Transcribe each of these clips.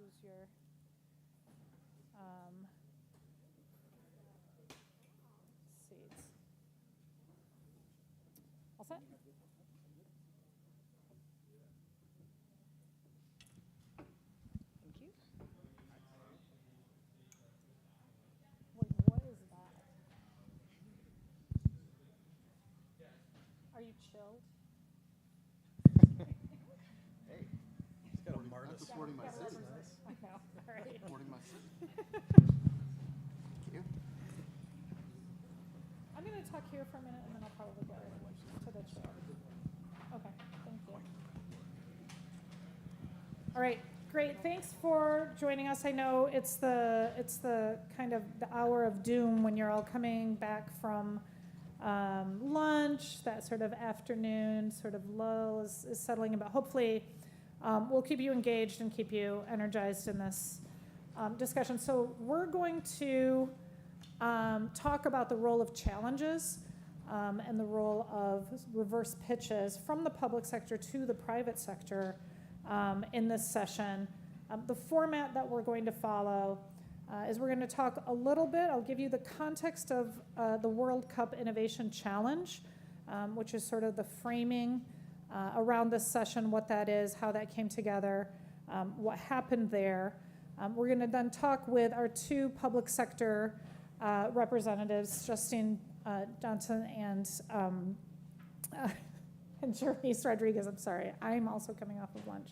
choose your seats. All set? Thank you. What is that? Are you chilled? Hey, He's got a I'm Martis. supporting my city. I know. All right. Supporting my city. Thank you. I'm going to talk here for a minute, and then I'll probably go to the chair. Okay, thank you. All right, great. Thanks for joining us. I know it's the kind of the hour of doom when you're all coming back from lunch. That sort of afternoon sort of lull is settling about. Hopefully, we'll keep you engaged and keep you energized in this discussion. So we're going to talk about the role of challenges and the role of reverse pitches from the public sector to the private sector in this session. The format that we're going to follow is we're going to talk a little bit. I'll give you the context of the World Cup Innovation Challenge, which is sort of the framing around this session, what that is, how that came together, what happened there. We're going to then talk with our two public sector representatives, Justine Johnson and Jermise Rodriguez. I'm sorry, I'm also coming off of lunch.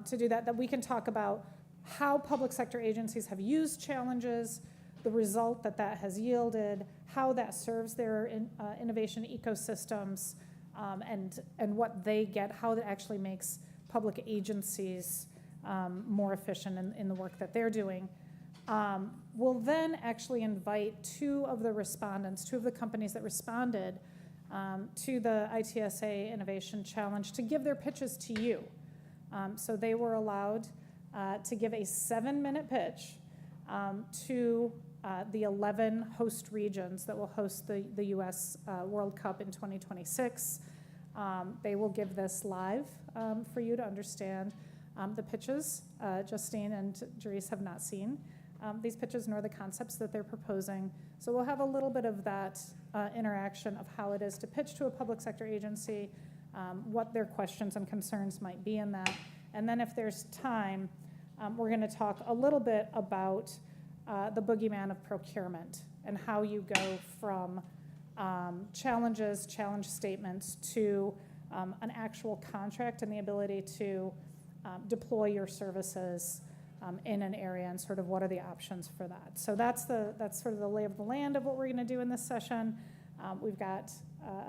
To do that we can talk about how public sector agencies have used challenges, the result that has yielded, how that serves their innovation ecosystems, and what they get, how it actually makes public agencies more efficient in the work that they're doing. We'll then actually invite two of the companies that responded to the ITSA Innovation Challenge to give their pitches to you. So they were allowed to give a 7-minute pitch to the 11 host regions that will host the U.S. World Cup in 2026. They will give this live for you to understand the pitches. Justine and Jerrise have not seen these pitches nor the concepts that they're proposing. So we'll have a little bit of that interaction of how it is to pitch to a public sector agency, what their questions and concerns might be in that. And then if there's time, we're going to talk a little bit about the boogeyman of procurement and how you go from challenge statements to an actual contract and the ability to deploy your services in an area, and sort of what are the options for that. So that's sort of the lay of the land of what we're going to do in this session. We've got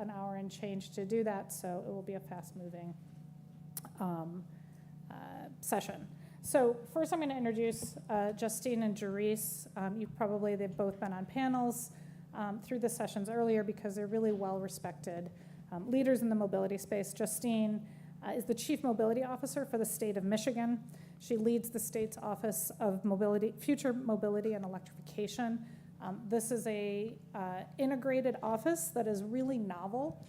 an hour and change to do that, so it will be a fast-moving session. So first I'm going to introduce Justine and Jerrise. They've both been on panels through the sessions earlier because they're really well-respected leaders in the mobility space. Justine is the Chief Mobility Officer for the state of Michigan. She leads the state's Office of Future Mobility and Electrification. This is a integrated office that is really novel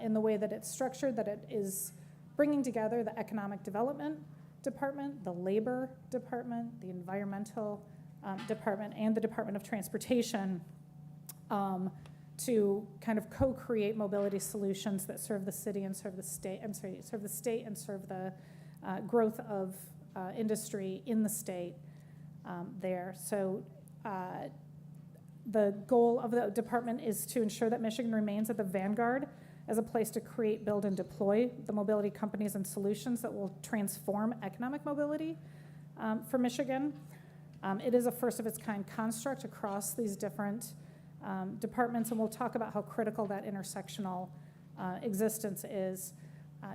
in the way that it's structured, that it is bringing together the Economic Development Department, the Labor Department, the Environmental Department, and the Department of Transportation to kind of co-create mobility solutions that serve the city and serve the state. Serve the state and serve the growth of industry in the state there. So the goal of the department is to ensure that Michigan remains at the vanguard as a place to create, build, and deploy the mobility companies and solutions that will transform economic mobility for Michigan. It is a first-of-its-kind construct across these different departments, and we'll talk about how critical that intersectional existence is.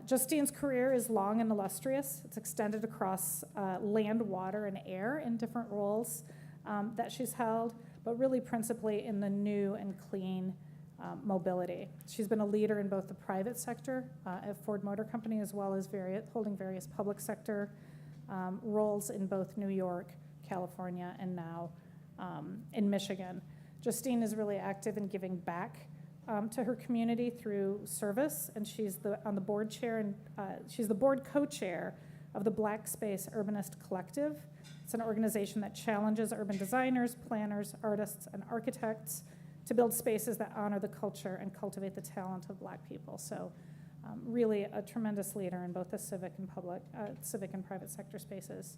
Justine's career is long and illustrious. It's extended across land, water, and air in different roles that she's held, but really principally in the new and clean mobility. She's been a leader in both the private sector at Ford Motor Company, as well as holding various public sector roles in both New York, California, and now in Michigan. Justine is really active in giving back to her community through service, and she's on the board chair, and she's the board co-chair of the Black Space Urbanist Collective. It's an organization that challenges urban designers, planners, artists, and architects to build spaces that honor the culture and cultivate the talent of Black people. So really a tremendous leader in both the civic and private sector spaces.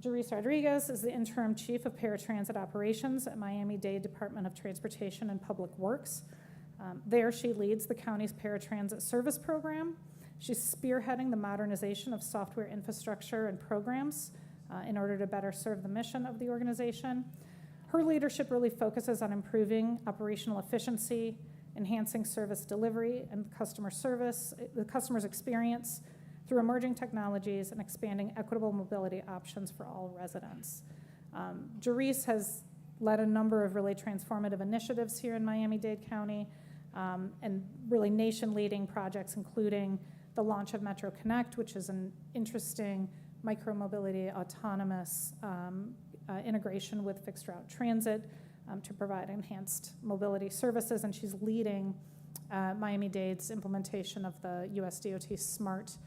Jerice Rodriguez is the interim chief of paratransit operations at Miami-Dade Department of Transportation and Public Works. There she leads the county's paratransit service program. She's spearheading the modernization of software infrastructure and programs in order to better serve the mission of the organization. Her leadership really focuses on improving operational efficiency, enhancing service delivery and customer service, the customer's experience through emerging technologies and expanding equitable mobility options for all residents. Jerice has led a number of really transformative initiatives here in Miami-Dade County and really nation-leading projects, including the launch of Metro Connect, which is an interesting micromobility autonomous integration with fixed route transit to provide enhanced mobility services, and she's leading Miami-Dade's implementation of the US DOT SMART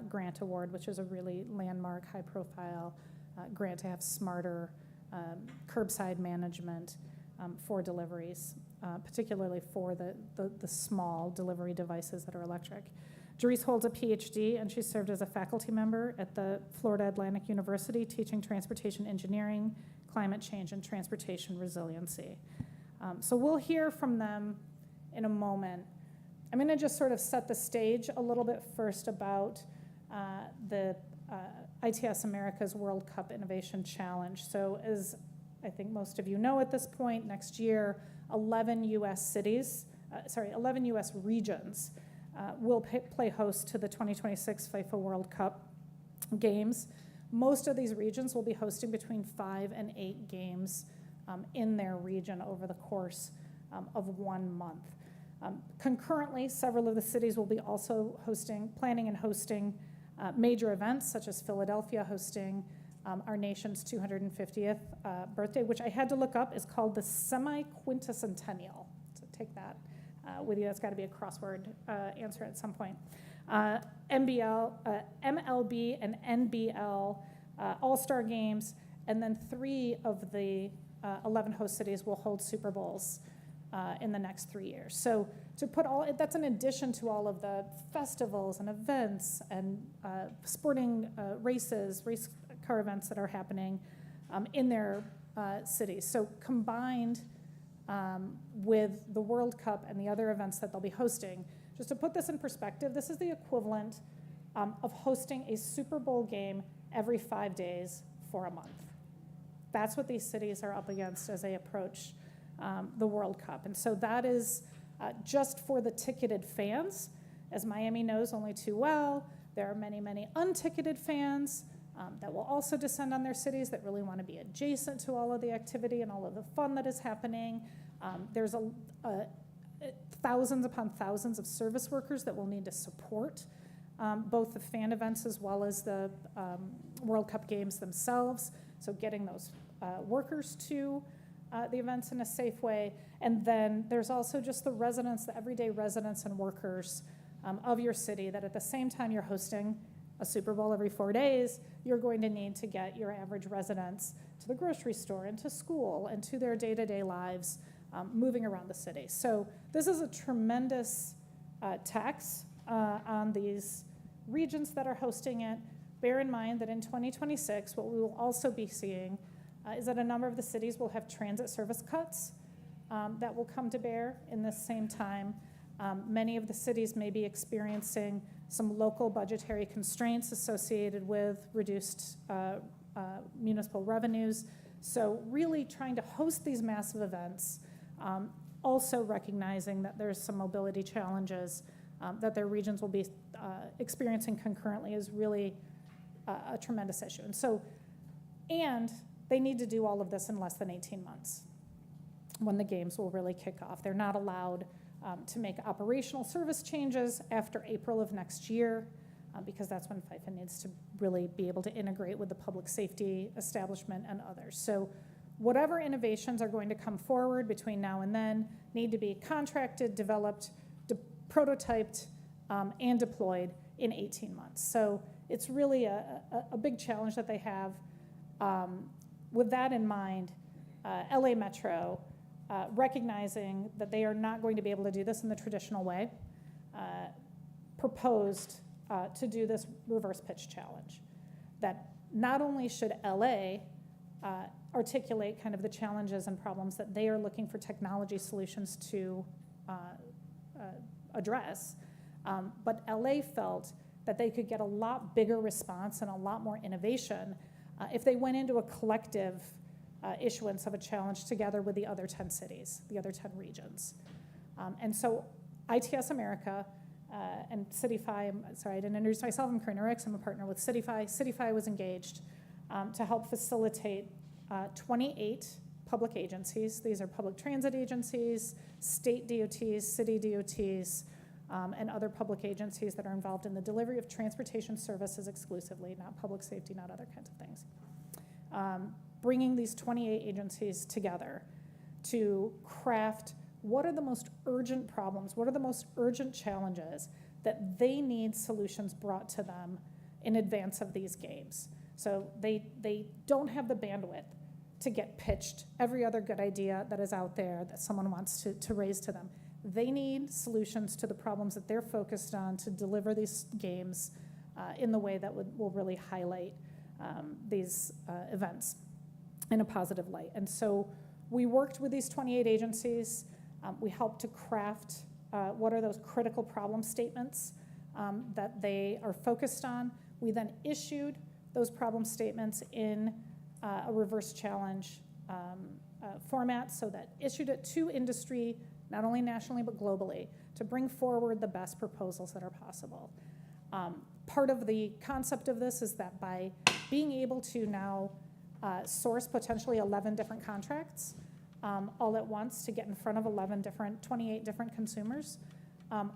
grant award, which is a really landmark, high-profile grant to have smarter curbside management for deliveries, particularly for the small delivery devices that are electric. Jerice holds a PhD, and she served as a faculty member at the Florida Atlantic University, teaching transportation engineering, climate change, and transportation resiliency. So we'll hear from them in a moment. I'm going to just sort of set the stage a little bit first about the ITS America's World Cup Innovation Challenge. So as I think most of you know at this point, next year, 11 U.S. regions will play host to the 2026 FIFA World Cup games. Most of these regions will be hosting between 5 and 8 games in their region over the course of 1 month. Concurrently, several of the cities will be also planning and hosting major events, such as Philadelphia hosting our nation's 250th birthday, which I had to look up, is called the Semi-Quinticentennial. So take that with you. That's got to be a crossword answer at some point. MLB and NBL All-Star Games, and then 3 of the 11 host cities will hold Super Bowls in the next 3 years. So to put that's in addition to all of the festivals and events and sporting race car events that are happening in their cities. So combined with the World Cup and the other events that they'll be hosting, just to put this in perspective, this is the equivalent of hosting a Super Bowl game every 5 days for a month. That's what these cities are up against as they approach the World Cup. And so that is just for the ticketed fans. As Miami knows only too well, there are many, many unticketed fans that will also descend on their cities that really want to be adjacent to all of the activity and all of the fun that is happening. There's thousands upon thousands of service workers that will need to support both the fan events as well as the World Cup games themselves. So getting those workers to the events in a safe way. And then there's also just the residents, the everyday residents and workers of your city that at the same time you're hosting a Super Bowl every 4 days, you're going to need to get your average residents to the grocery store and to school and to their day-to-day lives moving around the city. So this is a tremendous tax on these regions that are hosting it. Bear in mind that in 2026, what we will also be seeing is that a number of the cities will have transit service cuts that will come to bear in this same time. Many of the cities may be experiencing some local budgetary constraints associated with reduced municipal revenues. So really trying to host these massive events, also recognizing that there's some mobility challenges that their regions will be experiencing concurrently is really a tremendous issue. And they need to do all of this in less than 18 months when the games will really kick off. They're not allowed to make operational service changes after April of next year because that's when FIFA needs to really be able to integrate with the public safety establishment and others. So whatever innovations are going to come forward between now and then need to be contracted, developed, prototyped, and deployed in 18 months. So it's really a big challenge that they have. With that in mind, LA Metro, recognizing that they are not going to be able to do this in the traditional way, proposed to do this reverse pitch challenge. That not only should LA articulate kind of the challenges and problems that they are looking for technology solutions to address, but LA felt that they could get a lot bigger response and a lot more innovation if they went into a collective issuance of a challenge together with the other 10 cities, the other 10 regions. And so ITS America and CityFi, sorry, I didn't introduce myself, I'm Corinna Ricks, I'm a partner with CityFi. CityFi was engaged to help facilitate 28 public agencies. These are public transit agencies, state DOTs, city DOTs, and other public agencies that are involved in the delivery of transportation services exclusively, not public safety, not other kinds of things. Bringing these 28 agencies together to craft what are the most urgent problems, what are the most urgent challenges that they need solutions brought to them in advance of these games. So they don't have the bandwidth to get pitched every other good idea that is out there that someone wants to raise to them. They need solutions to the problems that they're focused on to deliver these games in the way that will really highlight these events in a positive light. And so we worked with these 28 agencies. We helped to craft what are those critical problem statements that they are focused on. We then issued those problem statements in a reverse challenge format, so that issued it to industry, not only nationally but globally, to bring forward the best proposals that are possible. Part of the concept of this is that by being able to now source potentially 11 different contracts all at once to get in front of 28 different consumers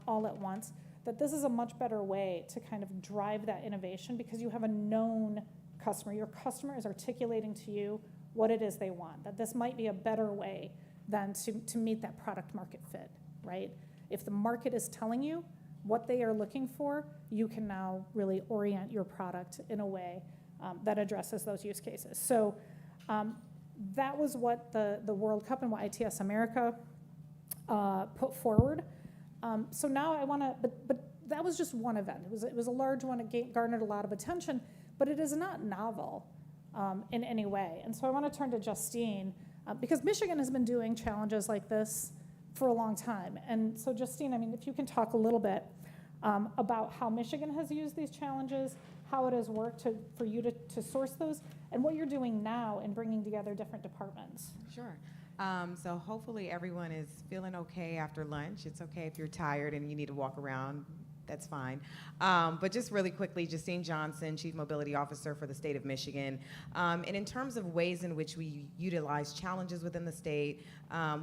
all at once, that this is a much better way to kind of drive that innovation because you have a known customer. Your customer is articulating to you what it is they want, that this might be a better way than to meet that product market fit, right? If the market is telling you what they are looking for, you can now really orient your product in a way that addresses those use cases. So that was what the World Cup and what ITS America put forward. So now I want to, but that was just one event. It was a large one. It garnered a lot of attention, but it is not novel in any way. And so I want to turn to Justine because Michigan has been doing challenges like this for a long time. And so Justine, I mean, if you can talk a little bit about how Michigan has used these challenges, how it has worked for you to source those, and what you're doing now in bringing together different departments. Sure. So hopefully everyone is feeling okay after lunch. It's okay if you're tired and you need to walk around. That's fine. But just really quickly, Justine Johnson, Chief Mobility Officer for the state of Michigan. And in terms of ways in which we utilize challenges within the state,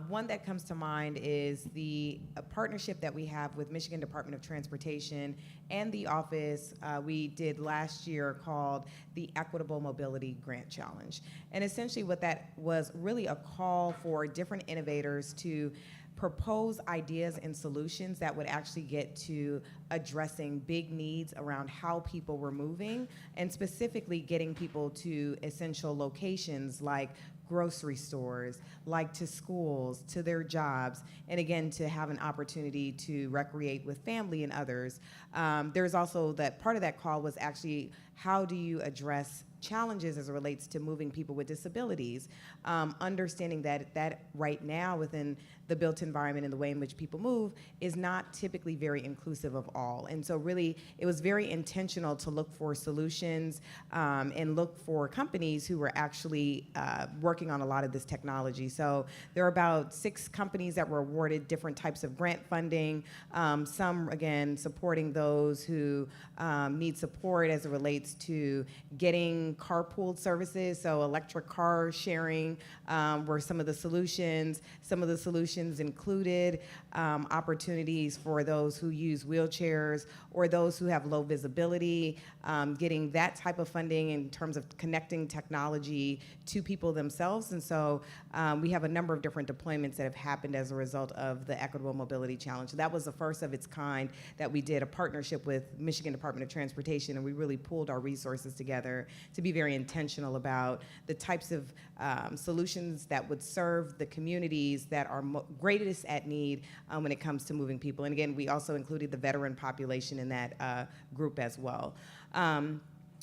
one that comes to mind is the partnership that we have with Michigan Department of Transportation and the office we did last year called the Equitable Mobility Grant Challenge. And essentially what that was really a call for different innovators to propose ideas and solutions that would actually get to addressing big needs around how people were moving, and specifically getting people to essential locations like grocery stores, like to schools, to their jobs, and again, to have an opportunity to recreate with family and others. There's also that part of that call was actually how do you address challenges as it relates to moving people with disabilities, understanding that right now within the built environment and the way in which people move is not typically very inclusive of all. And so really, it was very intentional to look for solutions and look for companies who were actually working on a lot of this technology. So there are about 6 companies that were awarded different types of grant funding, some, again, supporting those who need support as it relates relates to getting carpooled services, so electric car sharing were some of the solutions. Some of the solutions included opportunities for those who use wheelchairs or those who have low visibility, getting that type of funding in terms of connecting technology to people themselves. And so we have a number of different deployments that have happened as a result of the Equitable Mobility Challenge. That was the first of its kind that we did, a partnership with Michigan Department of Transportation, and we really pooled our resources together to be very intentional about the types of solutions that would serve the communities that are greatest at need when it comes to moving people. And again, we also included the veteran population in that group as well.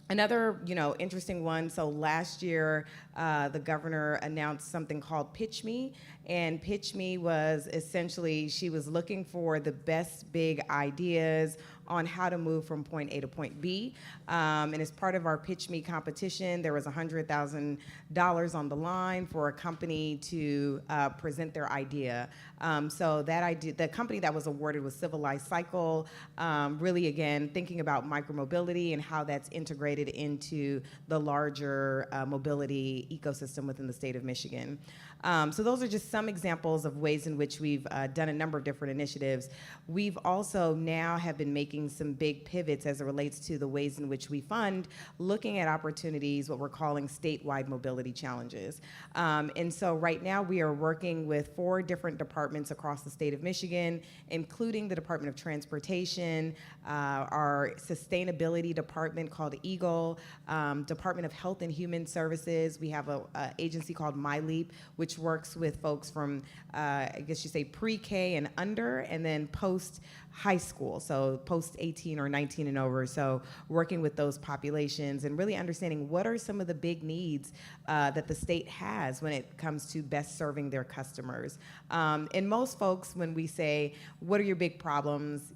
Another, interesting one. So last year, the governor announced something called Pitch Me, and Pitch Me was essentially, she was looking for the best big ideas on how to move from point A to point B. And as part of our Pitch Me competition, there was $100,000 on the line for a company to present their idea. So that idea, the company that was awarded was Civilized Cycle, really, again, thinking about micromobility and how that's integrated into the larger mobility ecosystem within the state of Michigan. So those are just some examples of ways in which we've done a number of different initiatives. We've also now have been making some big pivots as it relates to the ways in which we fund, looking at opportunities, what we're calling statewide mobility challenges. And so right now we are working with 4 different departments across the state of Michigan, including the Department of Transportation, our sustainability department called EAGLE, Department of Health and Human Services. We have an agency called MyLeap, which works with folks from, I guess you say, pre-K and under, and then post-high school, so post-18 or 19 and over. So working with those populations and really understanding what are some of the big needs that the state has when it comes to best serving their customers. And most folks, when we say, what are your big problems?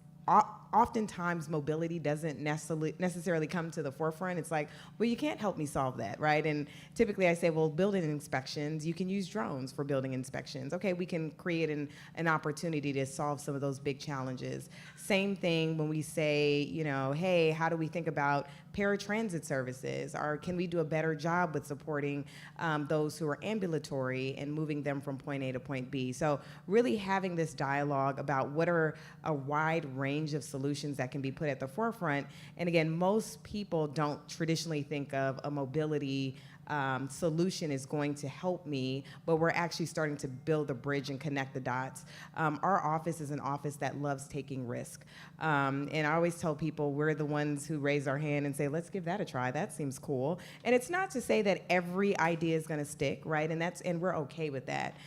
Oftentimes mobility doesn't necessarily come to the forefront. It's like, well, you can't help me solve that, right? And typically I say, well, building inspections, you can use drones for building inspections. Okay, we can create an opportunity to solve some of those big challenges. Same thing when we say, hey, how do we think about paratransit services? Or can we do a better job with supporting those who are ambulatory and moving them from point A to point B? So really having this dialogue about what are a wide range of solutions that can be put at the forefront. And again, most people don't traditionally think of a mobility solution is going to help me, but we're actually starting to build a bridge and connect the dots. Our office is an office that loves taking risk. And I always tell people we're the ones who raise our hand and say, let's give that a try. That seems cool. And it's not to say that every idea is going to stick, right? And we're okay with that.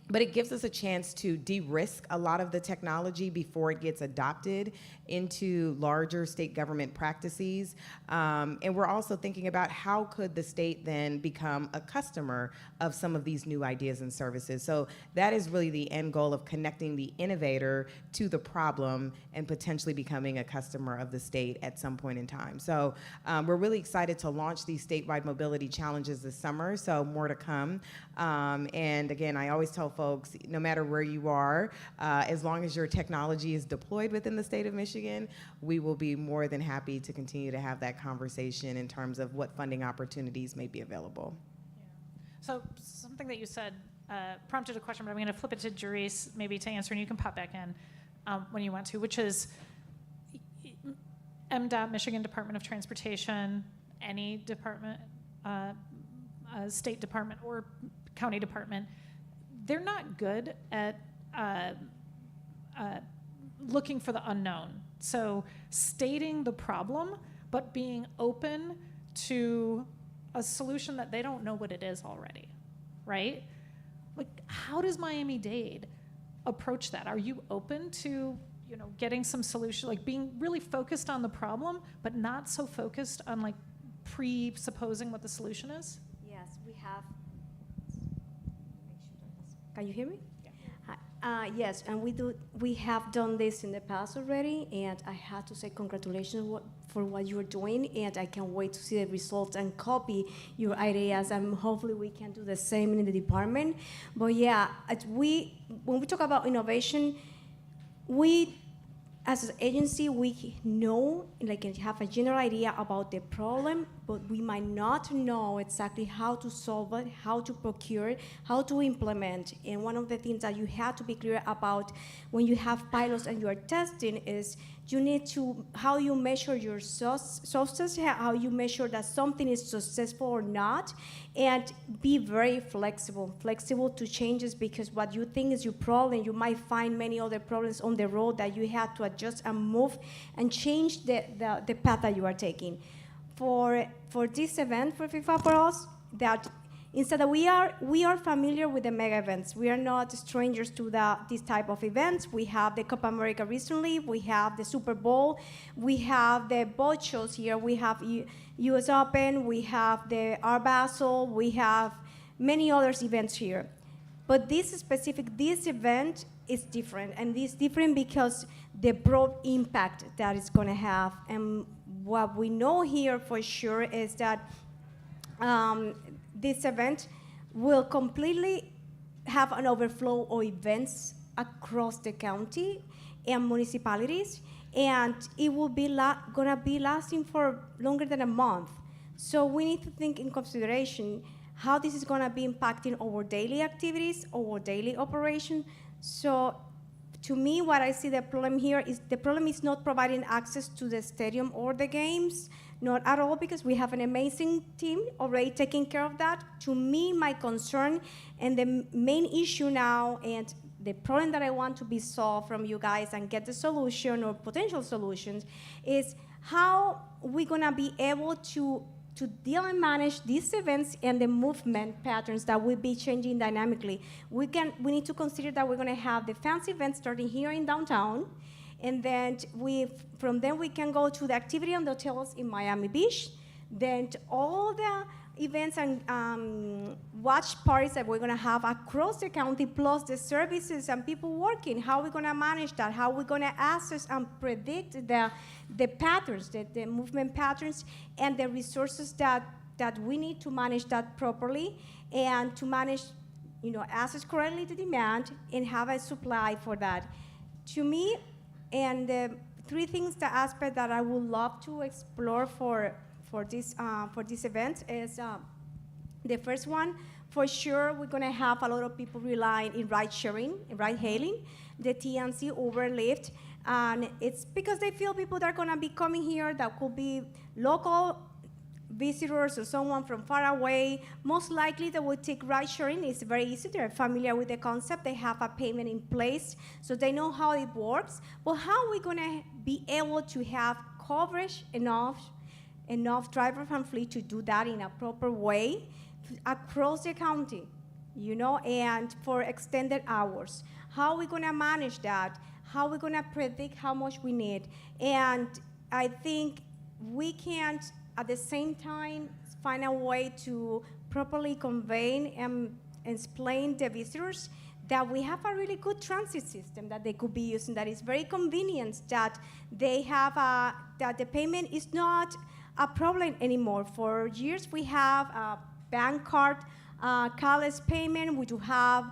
But it gives us a chance to de-risk a lot of the technology before it gets adopted into larger state government practices. And we're also thinking about how could the state then become a customer of some of these new ideas and services. So that is really the end goal of connecting the innovator to the problem and potentially becoming a customer of the state at some point in time. So we're really excited to launch these statewide mobility challenges this summer, so more to come. And again, I always tell folks, no matter where you are, as long as your technology is deployed within the state of Michigan, we will be more than happy to continue to have that conversation in terms of what funding opportunities may be available. Yeah. So something that you said prompted a question, but I'm going to flip it to Jerice maybe to answer, and you can pop back in when you want to, which is MDOT, Michigan Department of Transportation, any department, state department or county department, they're not good at looking for the unknown. So stating the problem, but being open to a solution that they don't know what it is already, right? Like, how does Miami-Dade approach that? Are you open to, getting some solution, like being really focused on the problem, but not so focused on like presupposing what the solution is? Yes, we have. Can you hear me? Yeah. Yes, and we have done this in the past already, and I have to say congratulations for what you're doing, and I can't wait to see the results and copy your ideas, and hopefully we can do the same in the department. But yeah, when we talk about innovation, we as an agency, we know, like, have a general idea about the problem, but we might not know exactly how to solve it, how to procure it, how to implement. And one of the things that you have to be clear about when you have pilots and you are testing is you need to, how you measure your success, how you measure that something is successful or not, and be very flexible to changes, because what you think is your problem, you might find many other problems on the road that you have to adjust and move and change the path that you are taking. For this event, for FIFA for us, that instead of we are familiar with the mega events. We are not strangers to this type of events. We have the Copa America recently. We have the Super Bowl. We have the boat shows here. We have U.S. Open. We have the Art Basel. We have many other events here. But this event is different, and it's different because the broad impact that it's going to have. And what we know here for sure is that this event will completely have an overflow of events across the county and municipalities, and it will be gonna be lasting for longer than a month. So we need to think in consideration how this is gonna be impacting our daily activities, our daily operation. So to me, what I see the problem here is the problem is not providing access to the stadium or the games. Not at all, because we have an amazing team already taking care of that. To me, my concern and the main issue now, and the problem that I want to be solved from you guys and get the solution or potential solutions, is how we're gonna be able to deal and manage these events and the movement patterns that will be changing dynamically. We need to consider that we're gonna have the fancy events starting here in downtown, and then from there we can go to the activity on the hotels in Miami Beach, then all the events and watch parties that we're gonna have across the county, plus the services and people working. How are we gonna manage that? How are we gonna assess and predict the patterns, the movement patterns, and the resources that we need to manage that properly, and to manage, assess correctly the demand and have a supply for that. To me, and the three things, the aspect that I would love to explore for this event is the first one. For sure, we're going to have a lot of people relying in ride sharing, ride hailing, the TNC, Uber, Lyft, and it's because they feel people that are going to be coming here that could be local visitors or someone from far away. Most likely they will take ride sharing. It's very easy. They're familiar with the concept. They have a payment in place, so they know how it works. But how are we going to be able to have coverage enough driver and fleet to do that in a proper way across the county, and for extended hours? How are we going to manage that? How are we going to predict how much we need? And I think we can't, at the same time, find a way to properly convey and explain the visitors that we have a really good transit system that they could be using, that is very convenient, that they have that the payment is not a problem anymore. For years, we have a bank card, cardless payment. We do have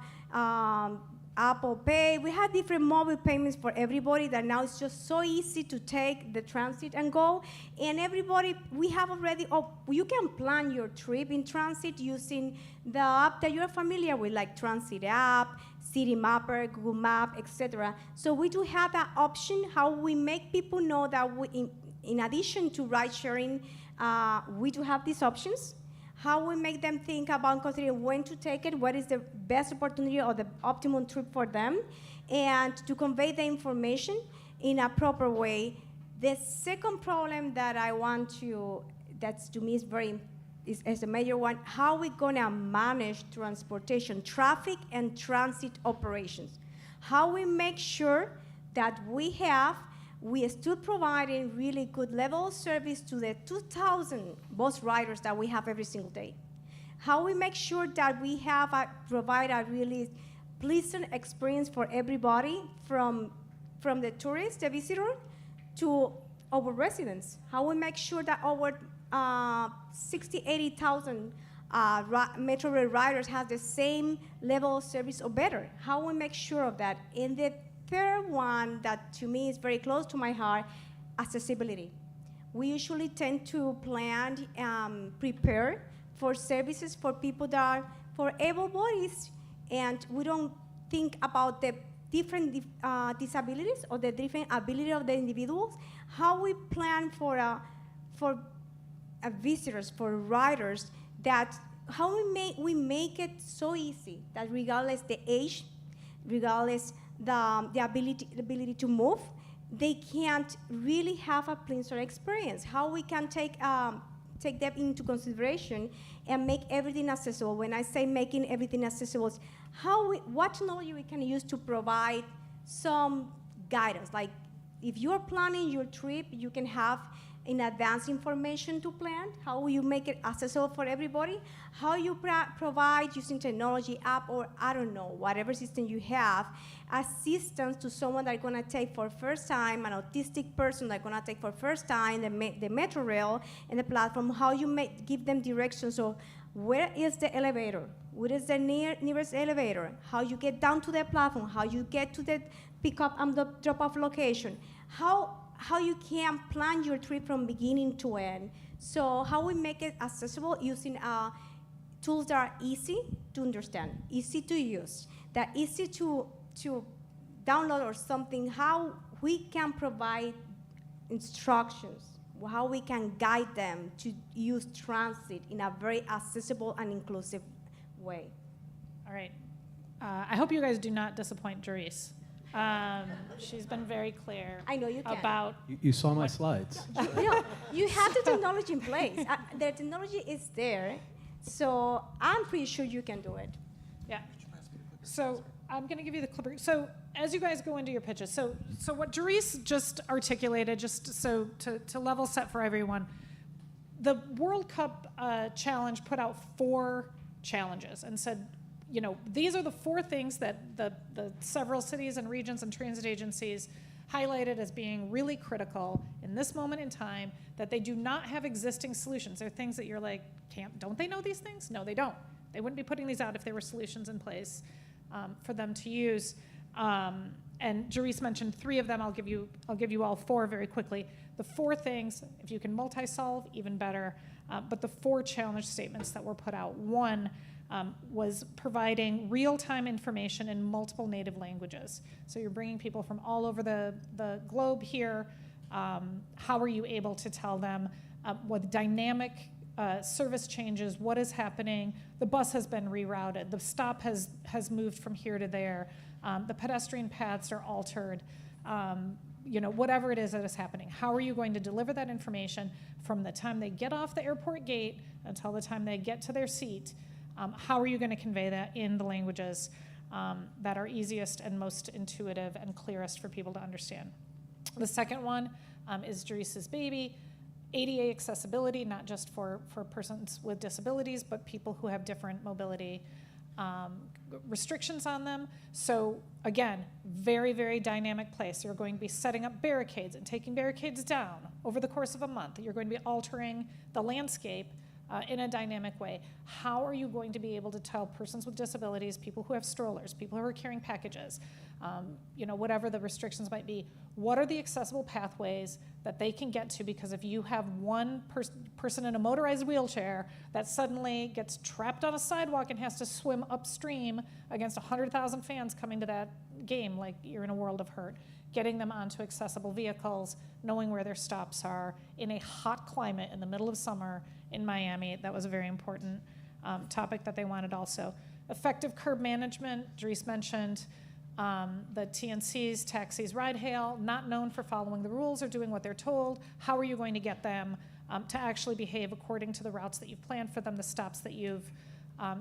Apple Pay. We have different mobile payments for everybody that now it's just so easy to take the transit and go. And everybody, we have already, you can plan your trip in transit using the app that you're familiar with, like Transit app, City Mapper, Google Map, etc. So we do have that option. How we make people know that in addition to ride sharing, we do have these options. How we make them think about considering when to take it, what is the best opportunity or the optimum trip for them, and to convey the information in a proper way. The second problem that I want that's to me is a major one, how we gonna manage transportation, traffic and transit operations. How we make sure that we still providing really good level of service to the 2,000 bus riders that we have every single day. How we make sure that we provide a really pleasant experience for everybody, from the tourist, the visitor, to our residents. How we make sure that our 80,000 Metro Rail riders have the same level of service or better. How we make sure of that. And the third one that to me is very close to my heart, accessibility. We usually tend to plan, prepare for services for people that are for able bodies, and we don't think about the different disabilities or the different ability of the individuals. How we plan for visitors, for riders, that how we make it so easy that regardless the age, regardless the ability to move, they can't really have a pleasant experience. How we can take that into consideration and make everything accessible. When I say making everything accessible, it's what technology we can use to provide some guidance. Like if you're planning your trip, you can have in advance information to plan. How will you make it accessible for everybody? How you provide using technology app or I don't know, whatever system you have, assistance to someone that's gonna take for first time, an autistic person that's gonna take for first time the metro rail and the platform, how you give them directions. So where is the elevator? What is the nearest elevator? How you get down to the platform? How you get to the pickup and the drop-off location? How you can plan your trip from beginning to end. So how we make it accessible using tools that are easy to understand, easy to use, that easy to download or something, how we can provide instructions, how we can guide them to use transit in a very accessible and inclusive way. All right. I hope you guys do not disappoint Jerice. She's been very clear I know you can. about You saw my slides. You have the technology in place. The technology is there, so I'm pretty sure you can do it. yeah. So I'm going to give you the clipper. So as you guys go into your pitches, so what Jerice just articulated, just so to level set for everyone, the World Cup Challenge put out 4 challenges and said, you know, these are the 4 things that the several cities and regions and transit agencies highlighted as being really critical in this moment in time, that they do not have existing solutions. They're things that you're like, don't they know these things? No, they don't. They wouldn't be putting these out if there were solutions in place for them to use. And Jerice mentioned 3 of them. I'll give you all 4 very quickly. The 4 things, if you can multi-solve, even better. But the 4 challenge statements that were put out. 1 was providing real-time information in multiple native languages. So you're bringing people from all over the globe here. How are you able to tell them with dynamic service changes, what is happening? The bus has been rerouted. The stop has moved from here to there. The pedestrian paths are altered. You know, whatever it is that is happening. How are you going to deliver that information from the time they get off the airport gate until the time they get to their seat? How are you going to convey that in the languages that are easiest and most intuitive and clearest for people to understand? The second one is Jerice's baby, ADA accessibility, not just for persons with disabilities, but people who have different mobility restrictions on them. So again, very, very dynamic place. You're going to be setting up barricades and taking barricades down over the course of a month. You're going to be altering the landscape in a dynamic way. How are you going to be able to tell persons with disabilities, people who have strollers, people who are carrying packages, you know, whatever the restrictions might be, what are the accessible pathways that they can get to? Because if you have one person in a motorized wheelchair that suddenly gets trapped on a sidewalk and has to swim upstream against 100,000 fans coming to that game, like, you're in a world of hurt. Getting them onto accessible vehicles, knowing where their stops are in a hot climate in the middle of summer in Miami. That was a very important topic that they wanted also. Effective curb management, Jerice mentioned the TNCs, taxis, ride hail, not known for following the rules or doing what they're told. How are you going to get them to actually behave according to the routes that you've planned for them, the stops that you've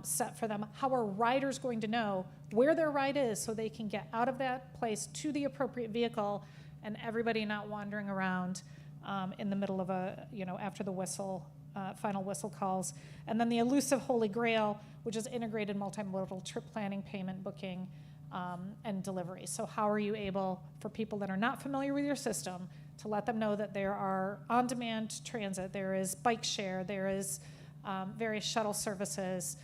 set for them? How are riders going to know where their ride is so they can get out of that place to the appropriate vehicle, and everybody not wandering around in the middle of after the whistle, final whistle calls? And then the elusive holy grail, which is integrated multimodal trip planning, payment, booking, and delivery. So how are you able, for people that are not familiar with your system, to let them know that there are on-demand transit, there is bike share, there is various shuttle services,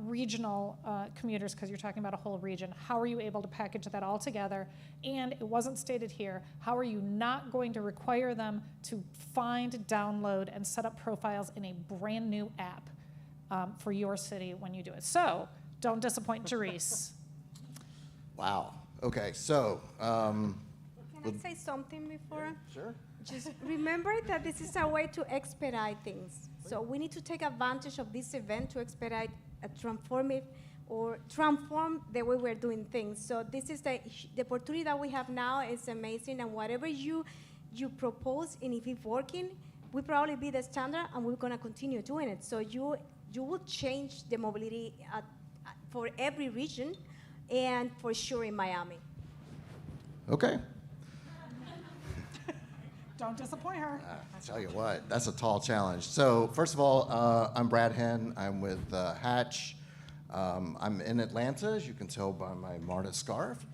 regional commuters, because you're talking about a whole region. How are you able to package that all together? And it wasn't stated here, how are you not going to require them to find, download, and set up profiles in a brand new app for your city when you do it? So don't disappoint Therese. Wow. Okay, so. Can I say something before? Sure. Just remember that this is a way to expedite things. So we need to take advantage of this event to expedite transform the way we're doing things. So this is the opportunity that we have now is amazing, and whatever you propose, and if it's working, will probably be the standard, and we're gonna continue doing it. So you will change the mobility for every region, and for sure in Miami. Okay. Don't disappoint her. I tell you what, that's a tall challenge. So first of all, I'm Brad Henn. I'm with Hatch. I'm in Atlanta, as you can tell by my Marta scarf.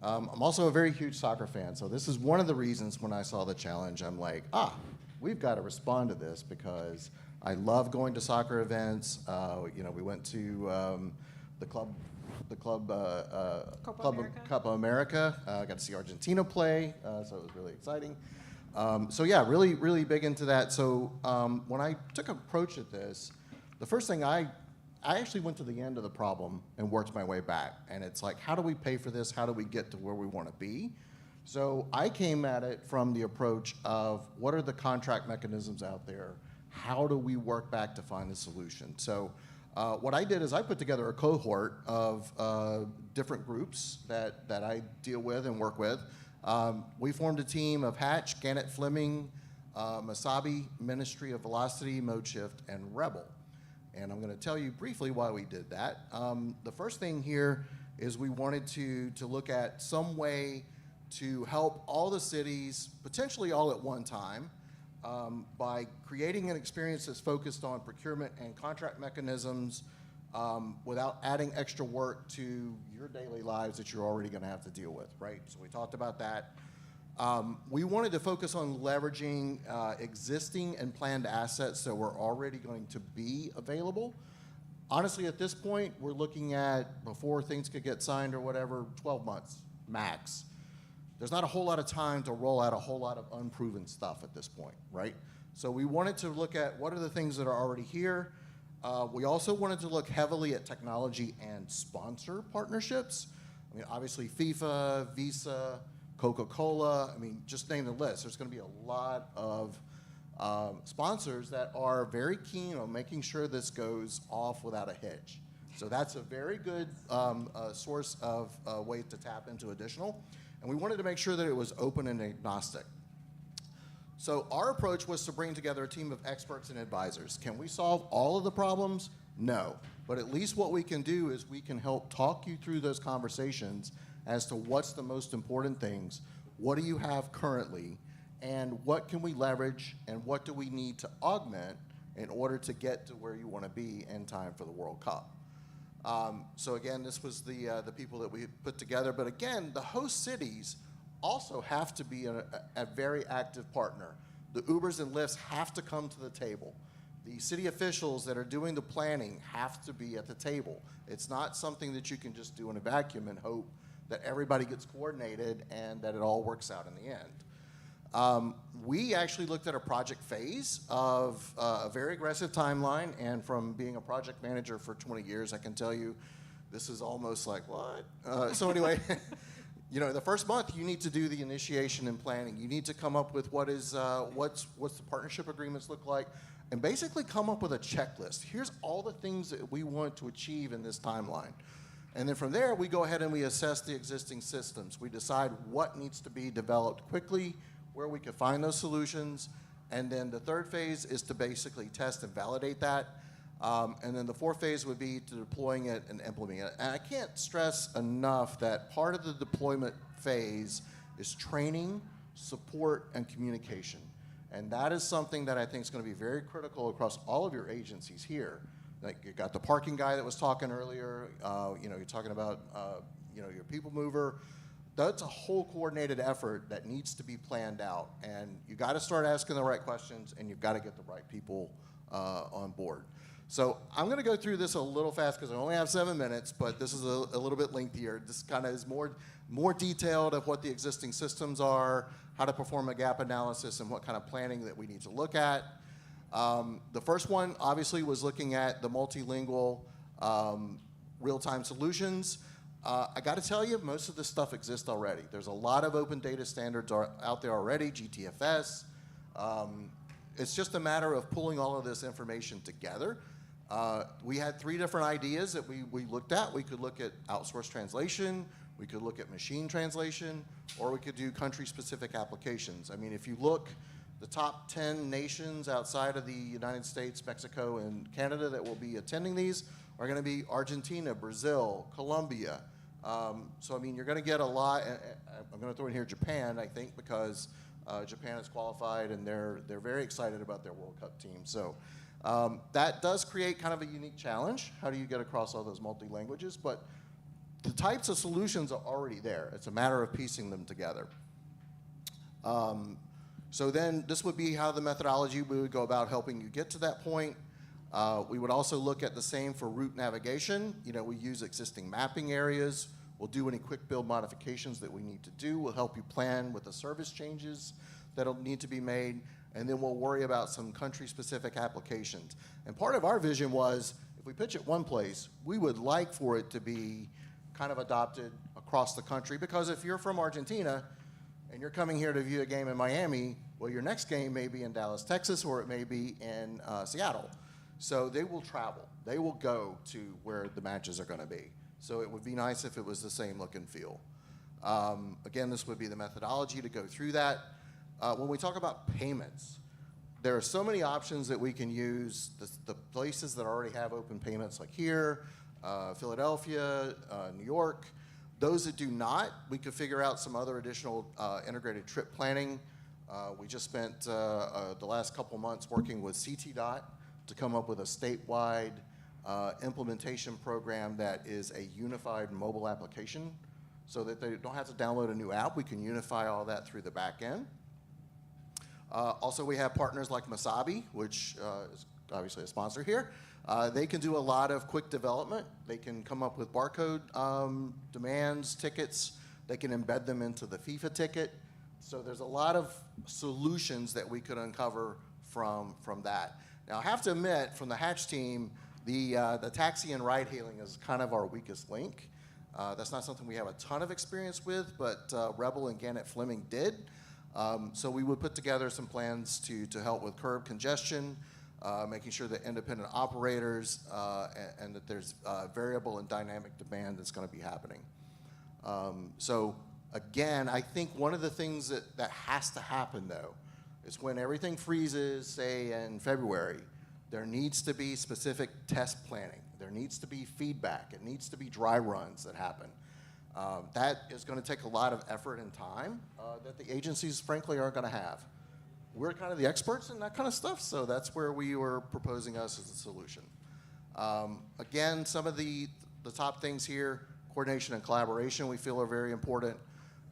I'm also a very huge soccer fan. So this is one of the reasons when I saw the challenge, I'm like, we've got to respond to this because I love going to soccer events. We went to the Copa America. Got to see Argentina play, so it was really exciting. Really, really big into that. So when I took an approach at this, the first thing I actually went to the end of the problem and worked my way back. And it's like, how do we pay for this? How do we get to where we want to be? So I came at it from the approach of what are the contract mechanisms out there? How do we work back to find the solution? So what I did is I put together a cohort of different groups that I deal with and work with. We formed a team of Hatch, Gannett Fleming, Masabi, Ministry of Velocity, Mode Shift, and Rebel. And I'm going to tell you briefly why we did that. The first thing here is we wanted to look at some way to help all the cities, potentially all at one time, by creating an experience that's focused on procurement and contract mechanisms without adding extra work to your daily lives that you're already going to have to deal with, right? So we talked about that. We wanted to focus on leveraging existing and planned assets that were already going to be available. Honestly, at this point, we're looking at, before things could get signed or whatever, 12 months max. There's not a whole lot of time to roll out a whole lot of unproven stuff at this point, right? So we wanted to look at what are the things that are already here. We also wanted to look heavily at technology and sponsor partnerships. I mean, obviously FIFA, Visa, Coca-Cola, I mean, just name the list. There's going to be a lot of sponsors that are very keen on making sure this goes off without a hitch. So that's a very good source of ways to tap into additional. And we wanted to make sure that it was open and agnostic. So our approach was to bring together a team of experts and advisors. Can we solve all of the problems? No. But at least what we can do is we can help talk you through those conversations as to what's the most important things, what do you have currently, and what can we leverage, and what do we need to augment in order to get to where you want to be in time for the World Cup. So again, this was the people that we put together. But again, the host cities also have to be a very active partner. The Ubers and Lyfts have to come to the table. The city officials that are doing the planning have to be at the table. It's not something that you can just do in a vacuum and hope that everybody gets coordinated and that it all works out in the end. We actually looked at a project phase of a very aggressive timeline, and from being a project manager for 20 years, I can tell you this is almost like, what? So anyway, the first month you need to do the initiation and planning. You need to come up with what's the partnership agreements look like, and basically come up with a checklist. Here's all the things that we want to achieve in this timeline. And then from there, we go ahead and we assess the existing systems. We decide what needs to be developed quickly, where we can find those solutions. And then the third phase is to basically test and validate that. And then the fourth phase would be to deploying it and implementing it. And I can't stress enough that part of the deployment phase is training, support, and communication. And that is something that I think is going to be very critical across all of your agencies here. Like you got the parking guy that was talking earlier, you're talking about your people mover. That's a whole coordinated effort that needs to be planned out. And you got to start asking the right questions, and you've got to get the right people on board. So I'm going to go through this a little fast because I only have 7 minutes, but this is a little bit lengthier. This kind of is more detailed of what the existing systems are, how to perform a gap analysis, and what kind of planning that we need to look at. The first one, obviously, was looking at the multilingual real-time solutions. I got to tell you, most of this stuff exists already. There's a lot of open data standards out there already, GTFS. It's just a matter of pulling all of this information together. We had 3 different ideas that we looked at. We could look at outsourced translation, we could look at machine translation, or we could do country-specific applications. I mean, if you look, the top 10 nations outside of the United States, Mexico, and Canada that will be attending these are going to be Argentina, Brazil, Colombia. So, I mean, you're going to get a lot. I'm going to throw in here Japan, I think, because Japan is qualified, and they're very excited about their World Cup team. So that does create kind of a unique challenge. How do you get across all those multi-languages? But the types of solutions are already there. It's a matter of piecing them together. So then this would be how the methodology we would go about helping you get to that point. We would also look at the same for route navigation. You know, we use existing mapping areas. We'll do any quick build modifications that we need to do. We'll help you plan with the service changes that'll need to be made. And then we'll worry about some country-specific applications. And part of our vision was, if we pitch it one place, we would like for it to be kind of adopted across the country. Because if you're from Argentina and you're coming here to view a game in Miami, well, your next game may be in Dallas, Texas, or it may be in Seattle. So they will travel. They will go to where the matches are going to be. So it would be nice if it was the same look and feel. Again, this would be the methodology to go through that. When we talk about payments, there are so many options that we can use. The places that already have open payments, like here, Philadelphia, New York. Those that do not, we could figure out some other additional integrated trip planning. We just spent the last couple months working with CTDOT to come up with a statewide implementation program that is a unified mobile application so that they don't have to download a new app. We can unify all that through the back end. Also, we have partners like Masabi, which is obviously a sponsor here. They can do a lot of quick development. They can come up with barcode demands, tickets. They can embed them into the FIFA ticket. So there's a lot of solutions that we could uncover from that. Now, I have to admit, from the Hatch team, the taxi and ride-hailing is kind of our weakest link. That's not something we have a ton of experience with, but Rebel and Gannett Fleming did. So we would put together some plans to help with curb congestion, making sure that independent operators and that there's variable and dynamic demand that's going to be happening. So again, I think one of the things that has to happen, though, is when everything freezes, say in February, there needs to be specific test planning. There needs to be feedback. It needs to be dry runs that happen. That is going to take a lot of effort and time that the agencies, frankly, aren't going to have. We're kind of the experts in that kind of stuff, so that's where we were proposing us as a solution. Again, some of the top things here, coordination and collaboration we feel are very important.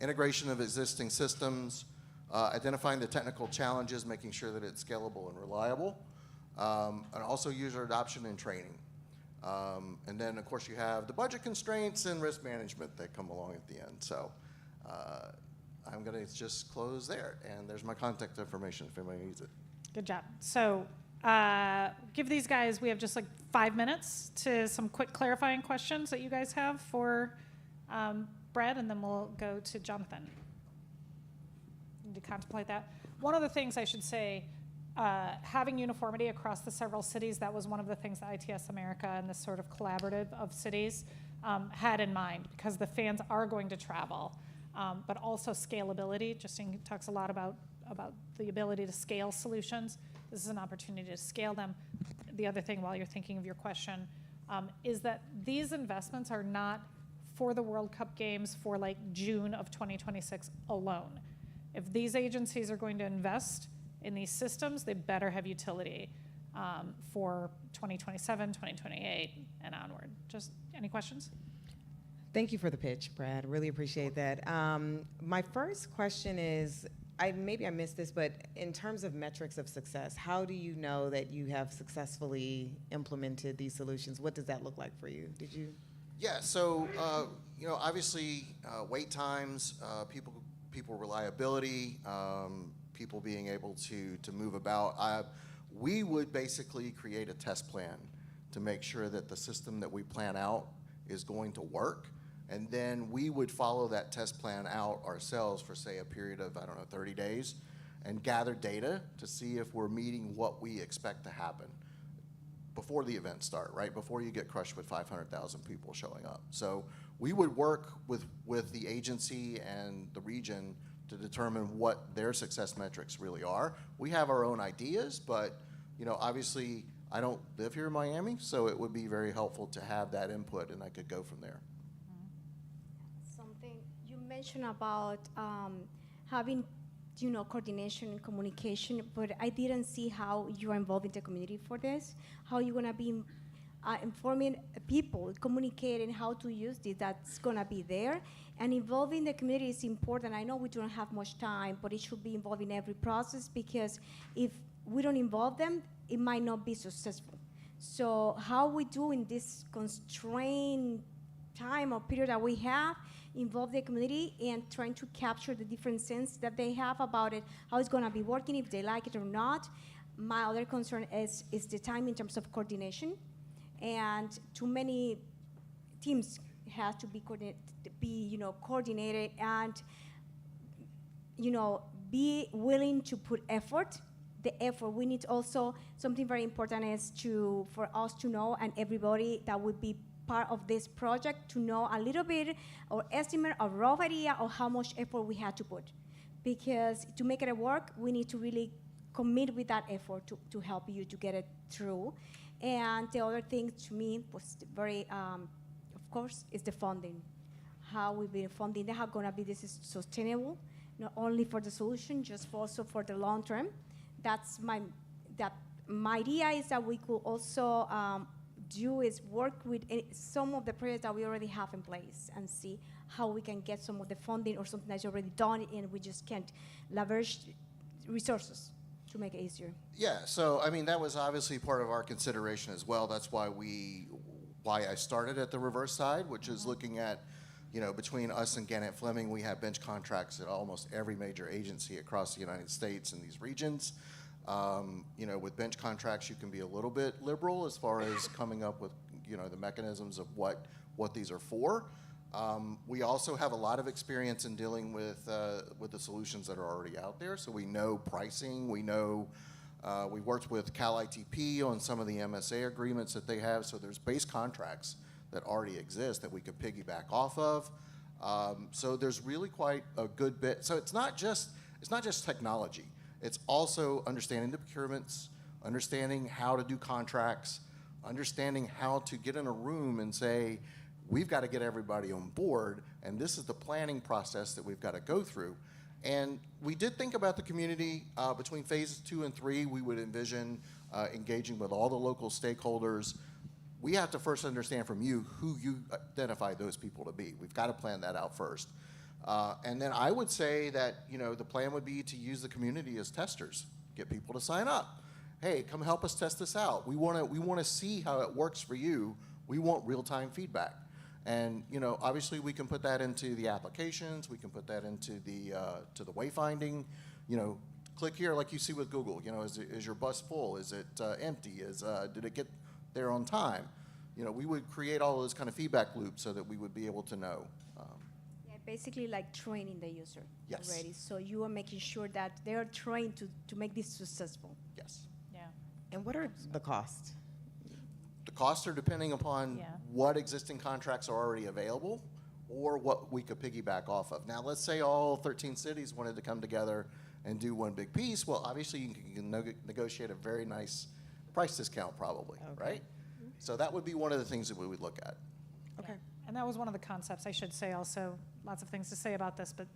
Integration of existing systems, identifying the technical challenges, making sure that it's scalable and reliable, and also user adoption and training. And then, of course, you have the budget constraints and risk management that come along at the end. So I'm going to just close there, and there's my contact information if anybody needs it. Good job. So give these guys, we have just like 5 minutes to some quick clarifying questions that you guys have for Brad, and then we'll go to Jonathan. Need to contemplate that. One of the things I should say, having uniformity across the several cities, that was one of the things that ITS America and this sort of collaborative of cities had in mind, because the fans are going to travel, but also scalability. Justine talks a lot about the ability to scale solutions. This is an opportunity to scale them. The other thing, while you're thinking of your question, is that these investments are not for the World Cup games for like June of 2026 alone. If these agencies are going to invest in these systems, they better have utility for 2027, 2028, and onward. Just any questions? Thank you for the pitch, Brad. Really appreciate that. My first question is, maybe I missed this, but in terms of metrics of success, how do you know that you have successfully implemented these solutions? What does that look like for you? Did you? Yeah, so obviously wait times, people reliability, people being able to move about. We would basically create a test plan to make sure that the system that we plan out is going to work, and then we would follow that test plan out ourselves for, say, a period of, 30 days, and gather data to see if we're meeting what we expect to happen before the events start, right? Before you get crushed with 500,000 people showing up. So we would work with the agency and the region to determine what their success metrics really are. We have our own ideas, but obviously I don't live here in Miami, so it would be very helpful to have that input, and I could go from there. Something you mentioned about having, coordination and communication, but I didn't see how you are involving the community for this. How you're gonna be informing people, communicating how to use this. That's gonna be there, and involving the community is important. I know we don't have much time, but it should be involved in every process, because if we don't involve them, it might not be successful. So how we do in this constrained time or period that we have, involve the community and trying to capture the different sense that they have about it, how it's going to be working, if they like it or not. My other concern is the time in terms of coordination, and too many teams have to be coordinated, and be willing to put effort. The effort, we need also, something very important is for us to know, and everybody that would be part of this project, to know a little bit or estimate a rough idea of how much effort we had to put. Because to make it work, we need to really commit with that effort to help you to get it through. And the other thing to me was very, of course, is the funding. How we've been funding, how gonna be this is sustainable, not only for the solution, just also for the long term. That's my idea is that we could also work with some of the projects that we already have in place and see how we can get some of the funding or something that's already done, and we just can't leverage resources to make it easier. Yeah, so that was obviously part of our consideration as well. That's why I started at the reverse side, which is looking at, between us and Gannett Fleming, we have bench contracts at almost every major agency across the United States in these regions. With bench contracts, you can be a little bit liberal as far as coming up with, the mechanisms of what these are for. We also have a lot of experience in dealing with the solutions that are already out there. So we know pricing, we know, we worked with Cal ITP on some of the MSA agreements that they have. So there's base contracts that already exist that we could piggyback off of. So there's really quite a good bit. So it's not just technology. It's also understanding the procurements, understanding how to do contracts, understanding how to get in a room and say, we've got to get everybody on board, and this is the planning process that we've got to go through. And we did think about the community. Between phases 2 and 3, we would envision engaging with all the local stakeholders. We have to first understand from you who you identify those people to be. We've got to plan that out first. And then I would say that, the plan would be to use the community as testers, get people to sign up. Hey, come help us test this out. We want to see how it works for you. We want real-time feedback. And, obviously we can put that into the applications. We can put that into to the wayfinding. Click here like you see with Google. Is your bus full? Is it empty? Did it get there on time? We would create all those kind of feedback loops so that we would be able to know. Basically like training the user. Yes. Already. So you are making sure that they are trained to make this successful. Yes. Yeah. And what are the costs? The costs are depending upon Yeah. what existing contracts are already available or what we could piggyback off of. Now, let's say all 13 cities wanted to come together and do one big piece. Well, obviously, you can negotiate a very nice price discount probably, Okay. right? So that would be one of the things that we would look at. Okay. And that was one of the concepts, I should say also, lots of things to say about this, but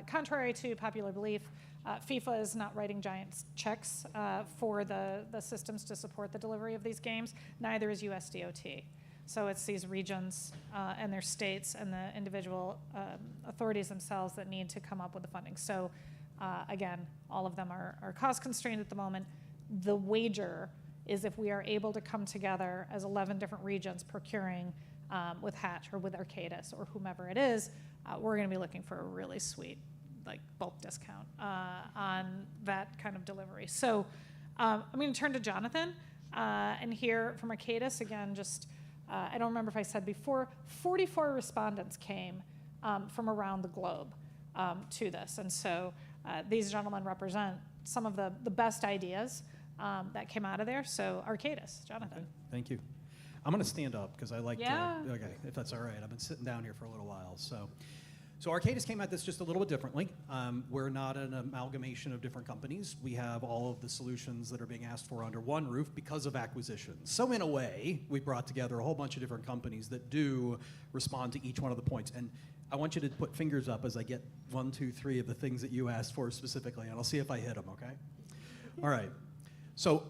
contrary to popular belief, FIFA is not writing giant checks for the systems to support the delivery of these games, neither is USDOT. So it's these regions and their states and the individual authorities themselves that need to come up with the funding. So again, all of them are cost constrained at the moment. The wager is if we are able to come together as 11 different regions procuring with Hatch or with Arcadis or whomever it is, we're going to be looking for a really sweet like bulk discount on that kind of delivery. So I'm going to turn to Jonathan and hear from Arcadis again. Just I don't remember if I said before, 44 respondents came from around the globe to this, and so these gentlemen represent some of the best ideas that came out of there. So Arcadis, Jonathan. Okay, thank you. I'm going to stand up because I like Yeah. to, okay, if that's all right. I've been sitting down here for a little while. So Arcadis came at this just a little bit differently. We're not an amalgamation of different companies. We have all of the solutions that are being asked for under one roof because of acquisitions. So in a way, we brought together a whole bunch of different companies that do respond to each one of the points. And I want you to put fingers up as I get 1, 2, 3 of the things that you asked for specifically, and I'll see if I hit them, okay? All right. So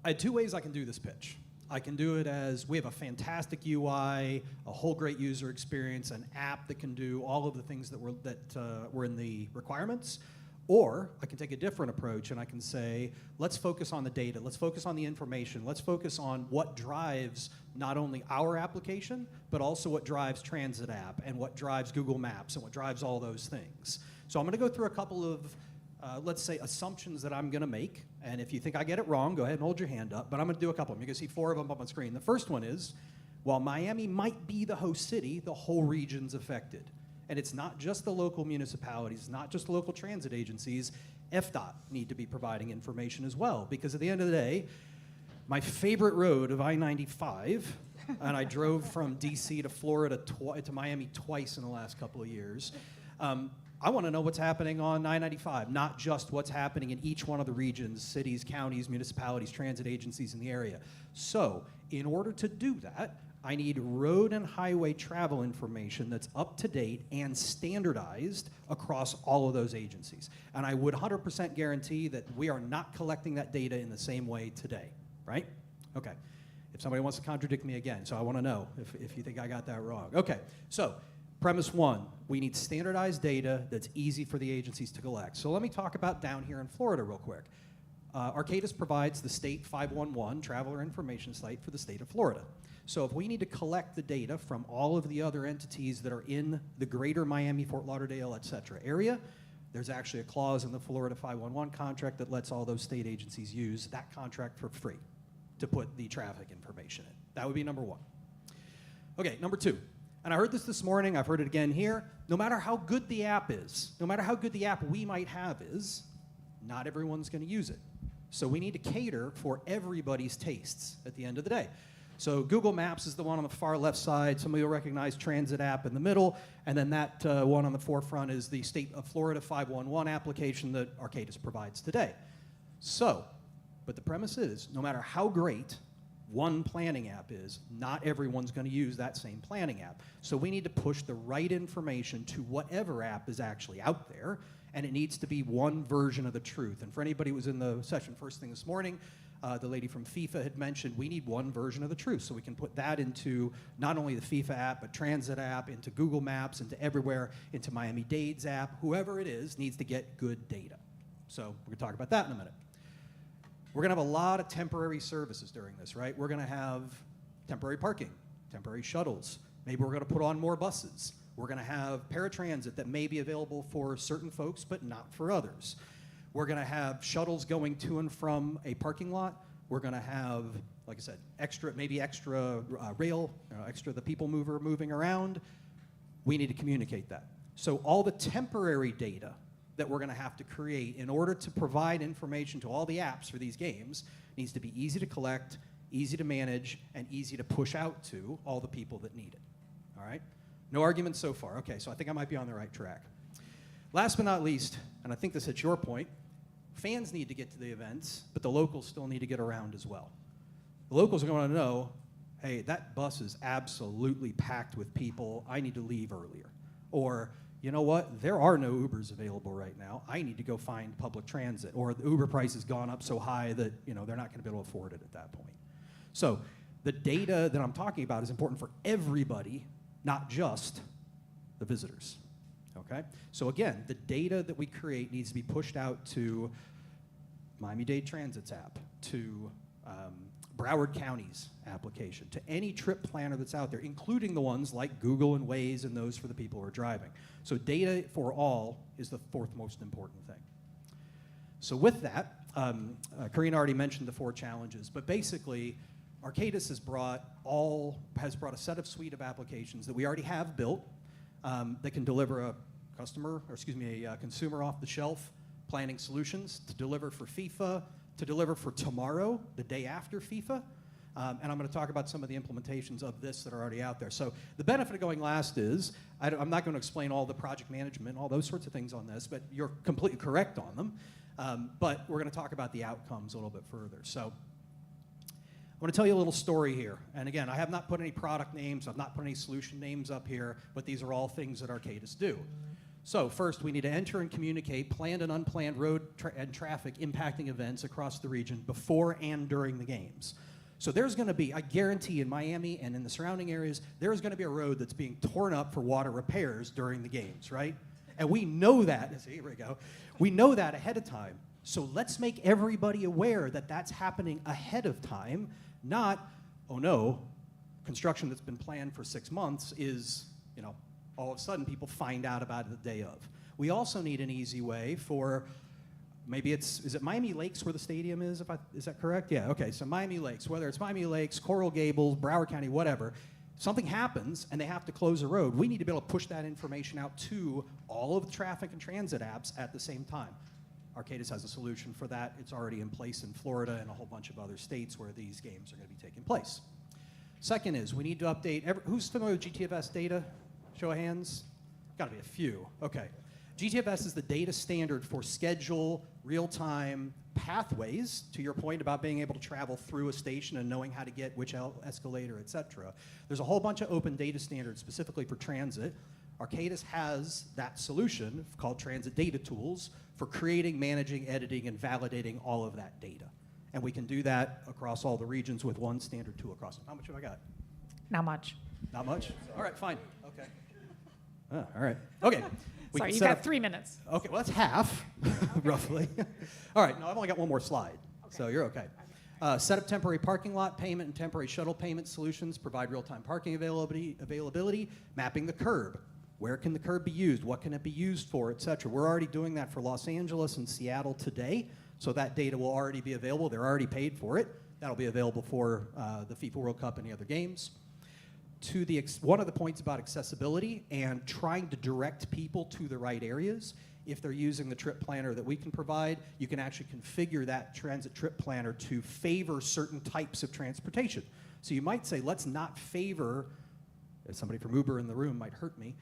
I had 2 ways I can do this pitch. I can do it as we have a fantastic UI, a whole great user experience, an app that can do all of the things that were in the requirements. Or I can take a different approach and I can say, let's focus on the data, let's focus on the information, let's focus on what drives not only our application, but also what drives Transit app and what drives Google Maps and what drives all those things. So I'm going to go through a couple of let's say, assumptions that I'm going to make. And if you think I get it wrong, go ahead and hold your hand up. But I'm going to do a couple of them. You can see 4 of them up on screen. The first one is, while Miami might be the host city, the whole region's affected. And it's not just the local municipalities, not just the local transit agencies. FDOT need to be providing information as well. Because at the end of the day, my favorite road of I-95, and I drove from DC to Florida to Miami twice in the last couple of years, I want to know what's happening on I-95, not just what's happening in each one of the regions, cities, counties, municipalities, transit agencies in the area. So in order to do that, I need road and highway travel information that's up to date and standardized across all of those agencies. And I would 100% guarantee that we are not collecting that data in the same way today, right? Okay. If somebody wants to contradict me again, so I want to know if you think I got that wrong. Okay, so premise 1, we need standardized data that's easy for the agencies to collect. So let me talk about down here in Florida real quick. Arcadis provides the state 511 traveler information site for the state of Florida. So if we need to collect the data from all of the other entities that are in the greater Miami, Fort Lauderdale, et cetera area, there's actually a clause in the Florida 511 contract that lets all those state agencies use that contract for free to put the traffic information in. That would be number 1. Okay, number 2. And I heard this morning, I've heard it again here. No matter how good the app is, no matter how good the app we might have is, not everyone's going to use it. So we need to cater for everybody's tastes at the end of the day. So Google Maps is the one on the far left side. Some of you will recognize Transit app in the middle. And then that one on the forefront is the state of Florida 511 application that Arcadis provides today. So, but the premise is, no matter how great one planning app is, not everyone's going to use that same planning app. So we need to push the right information to whatever app is actually out there, and it needs to be one version of the truth. And for anybody who was in the session first thing this morning, the lady from FIFA had mentioned we need one version of the truth, so we can put that into not only the FIFA app, but Transit app, into Google Maps, into everywhere, into Miami-Dade's app. Whoever it is needs to get good data. So we're going to talk about that in a minute. We're going to have a lot of temporary services during this, right? We're going to have temporary parking, temporary shuttles. Maybe we're going to put on more buses. We're going to have paratransit that may be available for certain folks, but not for others. We're going to have shuttles going to and from a parking lot. We're going to have, like I said, extra rail, extra the people mover moving around. We need to communicate that. So all the temporary data that we're going to have to create in order to provide information to all the apps for these games needs to be easy to collect, easy to manage, and easy to push out to all the people that need it. All right? No arguments so far. Okay, so I think I might be on the right track. Last but not least, and I think this hits your point, fans need to get to the events, but the locals still need to get around as well. The locals are going to know, hey, that bus is absolutely packed with people. I need to leave earlier. Or, you know what, there are no Ubers available right now. I need to go find public transit. Or the Uber price has gone up so high that they're not going to be able to afford it at that point. So the data that I'm talking about is important for everybody, not just the visitors. Okay? So again, the data that we create needs to be pushed out to Miami-Dade Transit's app, to Broward County's application, to any trip planner that's out there, including the ones like Google and Waze and those for the people who are driving. So data for all is the fourth most important thing. So with that, Karina already mentioned the 4 challenges, but basically, Arcadis has brought a suite of applications that we already have built that can deliver a consumer off-the-shelf planning solutions to deliver for FIFA, to deliver for tomorrow, the day after FIFA. And I'm going to talk about some of the implementations of this that are already out there. So the benefit of going last is, I'm not going to explain all the project management, all those sorts of things on this, but you're completely correct on them. But we're going to talk about the outcomes a little bit further. So I want to tell you a little story here. And again, I have not put any product names, I've not put any solution names up here, but these are all things that Arcadis do. So first, we need to enter and communicate planned and unplanned road and traffic impacting events across the region before and during the games. So there's going to be, I guarantee in Miami and in the surrounding areas, there's going to be a road that's being torn up for water repairs during the games, right? And we know that, see, here we go. We know that ahead of time. So let's make everybody aware that that's happening ahead of time, not, oh no, construction that's been planned for 6 months is, all of a sudden people find out about it the day of. We also need an easy way for, maybe is it Miami Lakes where the stadium is? Is that correct? Yeah, okay, so Miami Lakes, whether it's Miami Lakes, Coral Gables, Broward County, whatever, something happens and they have to close a road. We need to be able to push that information out to all of the traffic and transit apps at the same time. Arcadis has a solution for that. It's already in place in Florida and a whole bunch of other states where these games are going to be taking place. Second is we need to update, who's familiar with GTFS data? Show of hands? Got to be a few. Okay. GTFS is the data standard for schedule, real-time pathways, to your point about being able to travel through a station and knowing how to get which escalator, et cetera. There's a whole bunch of open data standards specifically for transit. Arcadis has that solution called Transit Data Tools for creating, managing, editing, and validating all of that data. And we can do that across all the regions with one standard tool across them. How much have I got? Not much. Not much? All right, fine. Okay. All right. Okay. Sorry, you got 3 minutes. Okay, well, that's half, roughly. All right, no, I've only got one more slide, so you're okay. Set up temporary parking lot payment and temporary shuttle payment solutions, provide real-time parking availability, mapping the curb. Where can the curb be used? What can it be used for, et cetera? We're already doing that for Los Angeles and Seattle today, so that data will already be available. They're already paid for it. That'll be available for the FIFA World Cup and the other games. One of the points about accessibility and trying to direct people to the right areas, if they're using the trip planner that we can provide, you can actually configure that transit trip planner to favor certain types of transportation. So you might say, let's not favor, if somebody from Uber in the room might hurt me,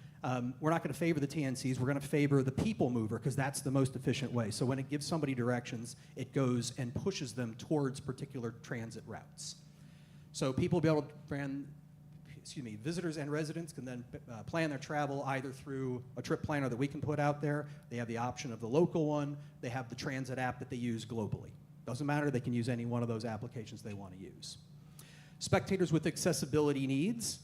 we're not going to favor the TNCs, we're going to favor the people mover because that's the most efficient way. So when it gives somebody directions, it goes and pushes them towards particular transit routes. So people will be able to visitors and residents can then plan their travel either through a trip planner that we can put out there. They have the option of the local one. They have the transit app that they use globally. Doesn't matter, they can use any one of those applications they want to use. Spectators with accessibility needs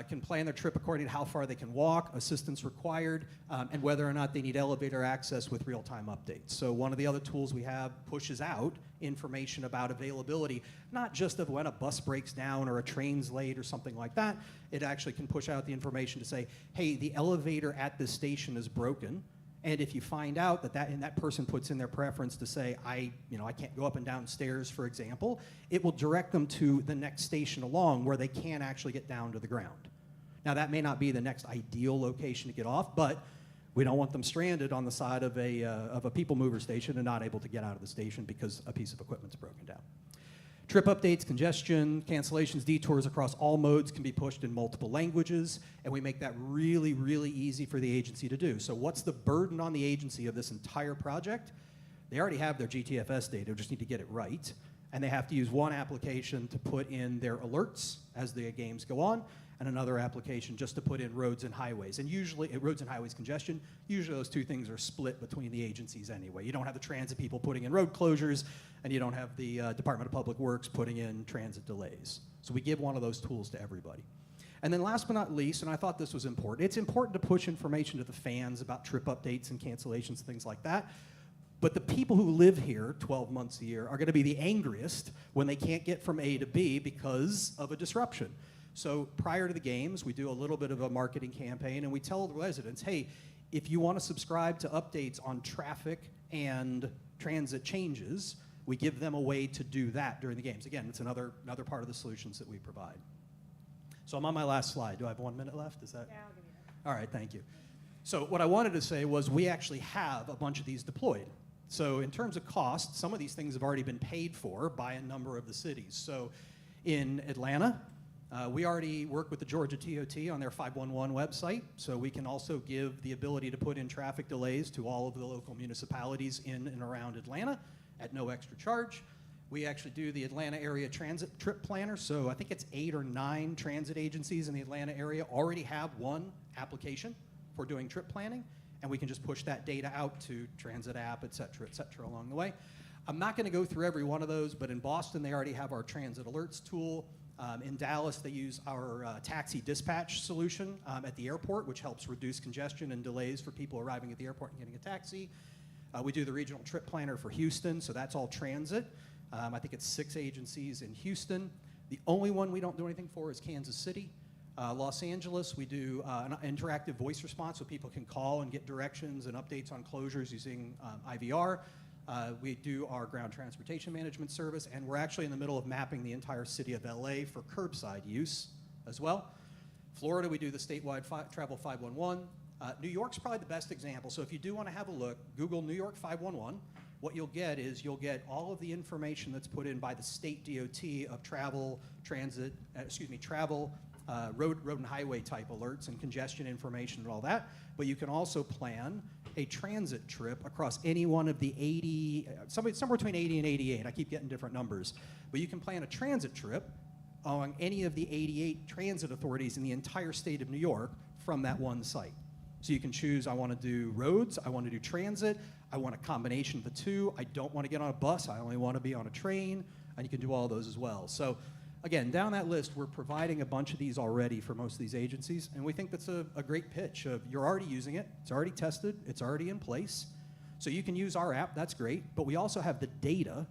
can plan their trip according to how far they can walk, assistance required, and whether or not they need elevator access with real-time updates. So one of the other tools we have pushes out information about availability, not just of when a bus breaks down or a train's late or something like that. It actually can push out the information to say, hey, the elevator at this station is broken. And if you find out and that person puts in their preference to say, I can't go up and down stairs, for example, it will direct them to the next station along where they can actually get down to the ground. Now, that may not be the next ideal location to get off, but we don't want them stranded on the side of a people mover station and not able to get out of the station because a piece of equipment's broken down. Trip updates, congestion, cancellations, detours across all modes can be pushed in multiple languages, and we make that really, really easy for the agency to do. So what's the burden on the agency of this entire project? They already have their GTFS data, just need to get it right. and they have to use one application to put in their alerts as the games go on, and another application just to put in roads and highways. And usually, roads and highways congestion, usually those two things are split between the agencies anyway. You don't have the transit people putting in road closures, and you don't have the Department of Public Works putting in transit delays. So we give one of those tools to everybody. And then last but not least, and I thought this was important, it's important to push information to the fans about trip updates and cancellations and things like that. But the people who live here 12 months a year are going to be the angriest when they can't get from A to B because of a disruption. So prior to the games, we do a little bit of a marketing campaign, and we tell the residents, hey, if you want to subscribe to updates on traffic and transit changes, we give them a way to do that during the games. Again, it's another part of the solutions that we provide. So I'm on my last slide. Do I have 1 minute left? Is that? Yeah, I'll give you that. All right, thank you. So what I wanted to say was we actually have a bunch of these deployed. So in terms of cost, some of these things have already been paid for by a number of the cities. So in Atlanta, we already work with the Georgia TOT on their 511 website, so we can also give the ability to put in traffic delays to all of the local municipalities in and around Atlanta at no extra charge. We actually do the Atlanta area transit trip planner, so I think it's 8 or 9 transit agencies in the Atlanta area already have one application for doing trip planning, and we can just push that data out to transit app, et cetera, along the way. I'm not going to go through every one of those, but in Boston, they already have our transit alerts tool. In Dallas, they use our taxi dispatch solution at the airport, which helps reduce congestion and delays for people arriving at the airport and getting a taxi. We do the regional trip planner for Houston, so that's all transit. I think it's 6 agencies in Houston. The only one we don't do anything for is Kansas City. Los Angeles, we do an interactive voice response so people can call and get directions and updates on closures using IVR. We do our ground transportation management service, and we're actually in the middle of mapping the entire city of LA for curbside use as well. Florida, we do the statewide travel 511. New York's probably the best example. So if you do want to have a look, Google New York 511. What you'll get is you'll get all of the information that's put in by the state DOT of travel, transit, travel, road and highway type alerts and congestion information and all that. But you can also plan a transit trip across any one of the 80, somewhere between 80 and 88. I keep getting different numbers. But you can plan a transit trip on any of the 88 transit authorities in the entire state of New York from that one site. So you can choose, I want to do roads, I want to do transit, I want a combination of the two, I don't want to get on a bus, I only want to be on a train, and you can do all those as well. So again, down that list, we're providing a bunch of these already for most of these agencies, and we think that's a great pitch of you're already using it, it's already tested, it's already in place. So you can use our app, that's great, but we also have the data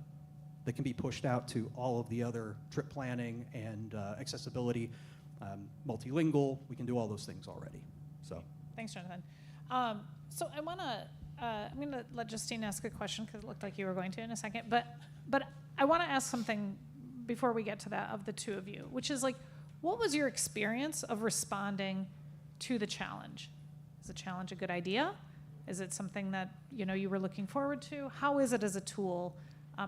that can be pushed out to all of the other trip planning and accessibility, multilingual, we can do all those things already, so. Thanks, Jonathan. So I'm going to let Justine ask a question because it looked like you were going to in a second. But I want to ask something before we get to that of the two of you, which is like, what was your experience of responding to the challenge? Is the challenge a good idea? Is it something that you were looking forward to? How is it as a tool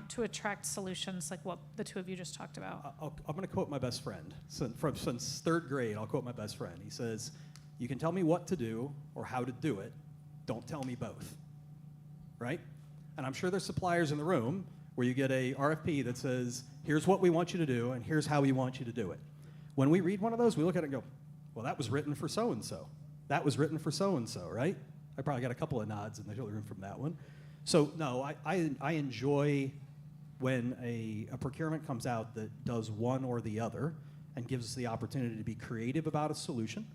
to attract solutions like what the two of you just talked about? I'm going to quote my best friend. Since third grade, I'll quote my best friend. He says, you can tell me what to do or how to do it. Don't tell me both, right? And I'm sure there's suppliers in the room where you get a RFP that says, here's what we want you to do and here's how we want you to do it. When we read one of those, we look at it and go, well, that was written for so-and-so. That was written for so-and-so, right? I probably got a couple of nods in the room from that one. So no, I enjoy when a procurement comes out that does one or the other and gives us the opportunity to be creative about a solution.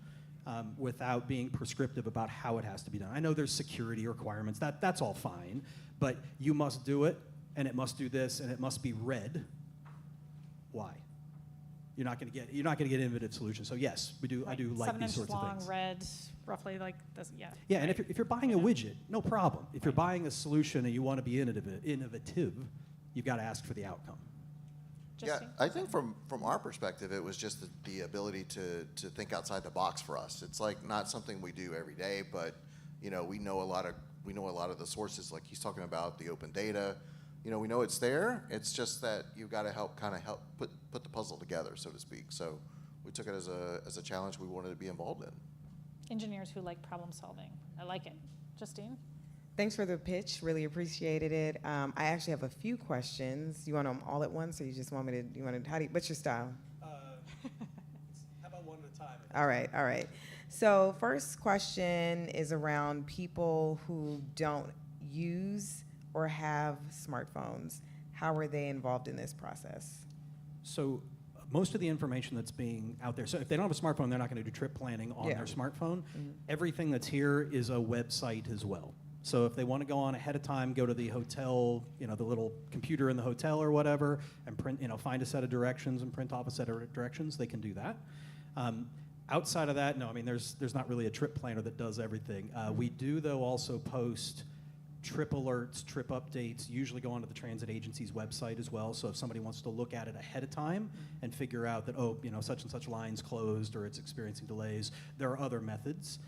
Without being prescriptive about how it has to be done. I know there's security requirements, that's all fine, but you must do it, and it must do this, and it must be read. Why? You're not going to get innovative solutions. So yes, I do like these sorts of things. 7-inch long, red, roughly like this, yeah. Yeah, and if you're buying a widget, no problem. If you're buying a solution and you want to be innovative, you've got to ask for the outcome. Justine? Yeah, I think from our perspective, it was just the ability to think outside the box for us. It's like not something we do every day, but we know a lot of the sources, like he's talking about the open data. We know it's there. It's just that you've got to help put the puzzle together, so to speak. So we took it as a challenge we wanted to be involved in. Engineers who like problem solving. I like it. Justine? Thanks for the pitch. Really appreciated it. I actually have a few questions. You want them all at once, or you just want me to? What's your style? How about one at a time? All right, all right. So first question is around people who don't use or have smartphones. How are they involved in this process? So most of the information that's being out there, so if they don't have a smartphone, they're not going to do trip planning on Yeah. their smartphone. Everything that's here is a website as well. So if they want to go on ahead of time, go to the hotel, the little computer in the hotel or whatever, and print, find a set of directions and print off a set of directions, they can do that. Outside of that, no, I mean, there's not really a trip planner that does everything. We do, though, also post trip alerts, trip updates, usually go onto the transit agency's website as well. So if somebody wants to look at it ahead of time and figure out that, such and such line's closed or it's experiencing delays, there are other methods.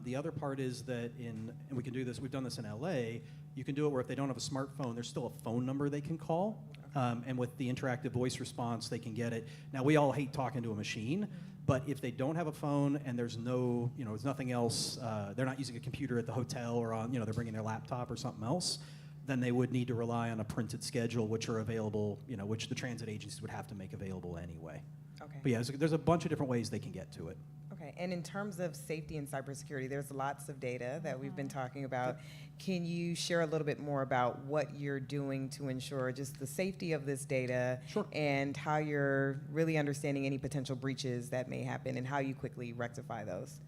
The other part is that and we can do this, we've done this in LA, you can do it where if they don't have a smartphone, there's still a phone number they can call. And with the interactive voice response, they can get it. Now, we all hate talking to a machine, but if they don't have a phone and there's no, there's nothing else, they're not using a computer at the hotel or on, they're bringing their laptop or something else, then they would need to rely on a printed schedule, which are available, which the transit agencies would have to make available anyway. Okay. But yeah, there's a bunch of different ways they can get to it. Okay, and in terms of safety and cybersecurity, there's lots of data that we've been talking about. Can you share a little bit more about what you're doing to ensure just the safety of this data? Sure. And how you're really understanding any potential breaches that may happen and how you quickly rectify those?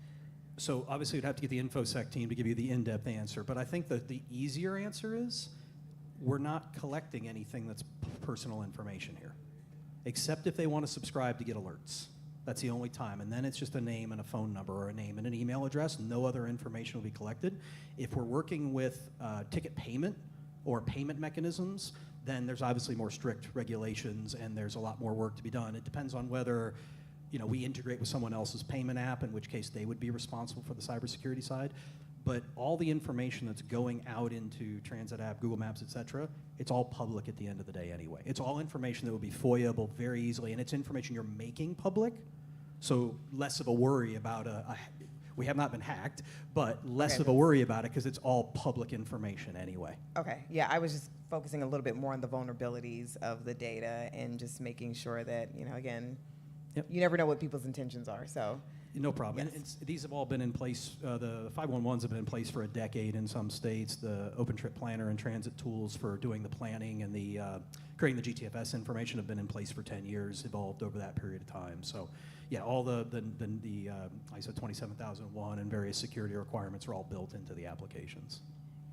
So obviously you'd have to get the InfoSec team to give you the in-depth answer, but I think that the easier answer is we're not collecting anything that's personal information here, except if they want to subscribe to get alerts. That's the only time. And then it's just a name and a phone number or a name and an email address. No other information will be collected. If we're working with ticket payment or payment mechanisms, then there's obviously more strict regulations and there's a lot more work to be done. It depends on whether we integrate with someone else's payment app, in which case they would be responsible for the cybersecurity side. But all the information that's going out into Transit app, Google Maps, et cetera, it's all public at the end of the day anyway. It's all information that will be FOIA-able very easily, and it's information you're making public, so less of a worry about we have not been hacked, but less Okay. of a worry about it because it's all public information anyway. Okay, yeah, I was just focusing a little bit more on the vulnerabilities of the data and just making sure that, again, Yep. you never know what people's intentions are, so. No problem. Yes. And these have all been in place, the 511s have been in place for a decade in some states. The Open Trip Planner and transit tools for doing the planning and the creating the GTFS information have been in place for 10 years, evolved over that period of time. So yeah, all the ISO 27001 and various security requirements are all built into the applications.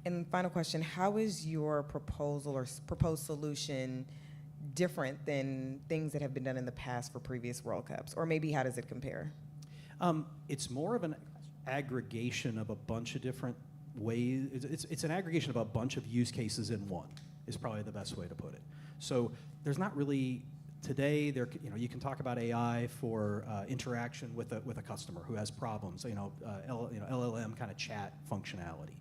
And final question, how is your proposal or proposed solution different than things that have been done in the past for previous World Cups? Or maybe how does it compare? It's more of an aggregation of a bunch of different ways. It's an aggregation of a bunch of use cases in one, is probably the best way to put it. So there's not really, today, you can talk about AI for interaction with a customer who has problems, LLM kind of chat functionality.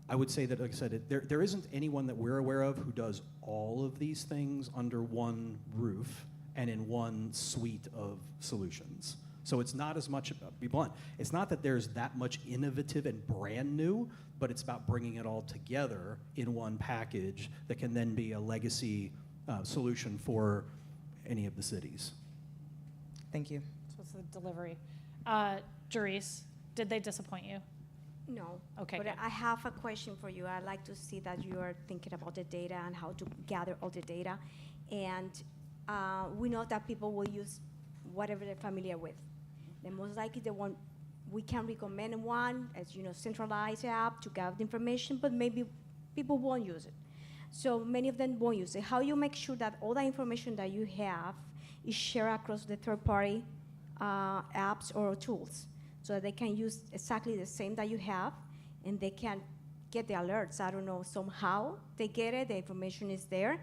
I would say that, like I said, there isn't anyone that we're aware of who does all of these things under one roof and in one suite of solutions. So it's not as much, be blunt, it's not that there's that much innovative and brand new, but it's about bringing it all together in one package that can then be a legacy solution for any of the cities. Thank you. So it's the delivery. Jerice, did they disappoint you? No. Okay, But good. I have a question for you. I'd like to see that you are thinking about the data and how to gather all the data. And we know that people will use whatever they're familiar with. The most likely the one we can recommend one as centralized app to gather the information, but maybe people won't use it. So many of them won't use it. How you make sure that all the information that you have is shared across the third-party apps or tools, so that they can use exactly the same that you have, and they can get the alerts. I don't know, somehow they get it, the information is there.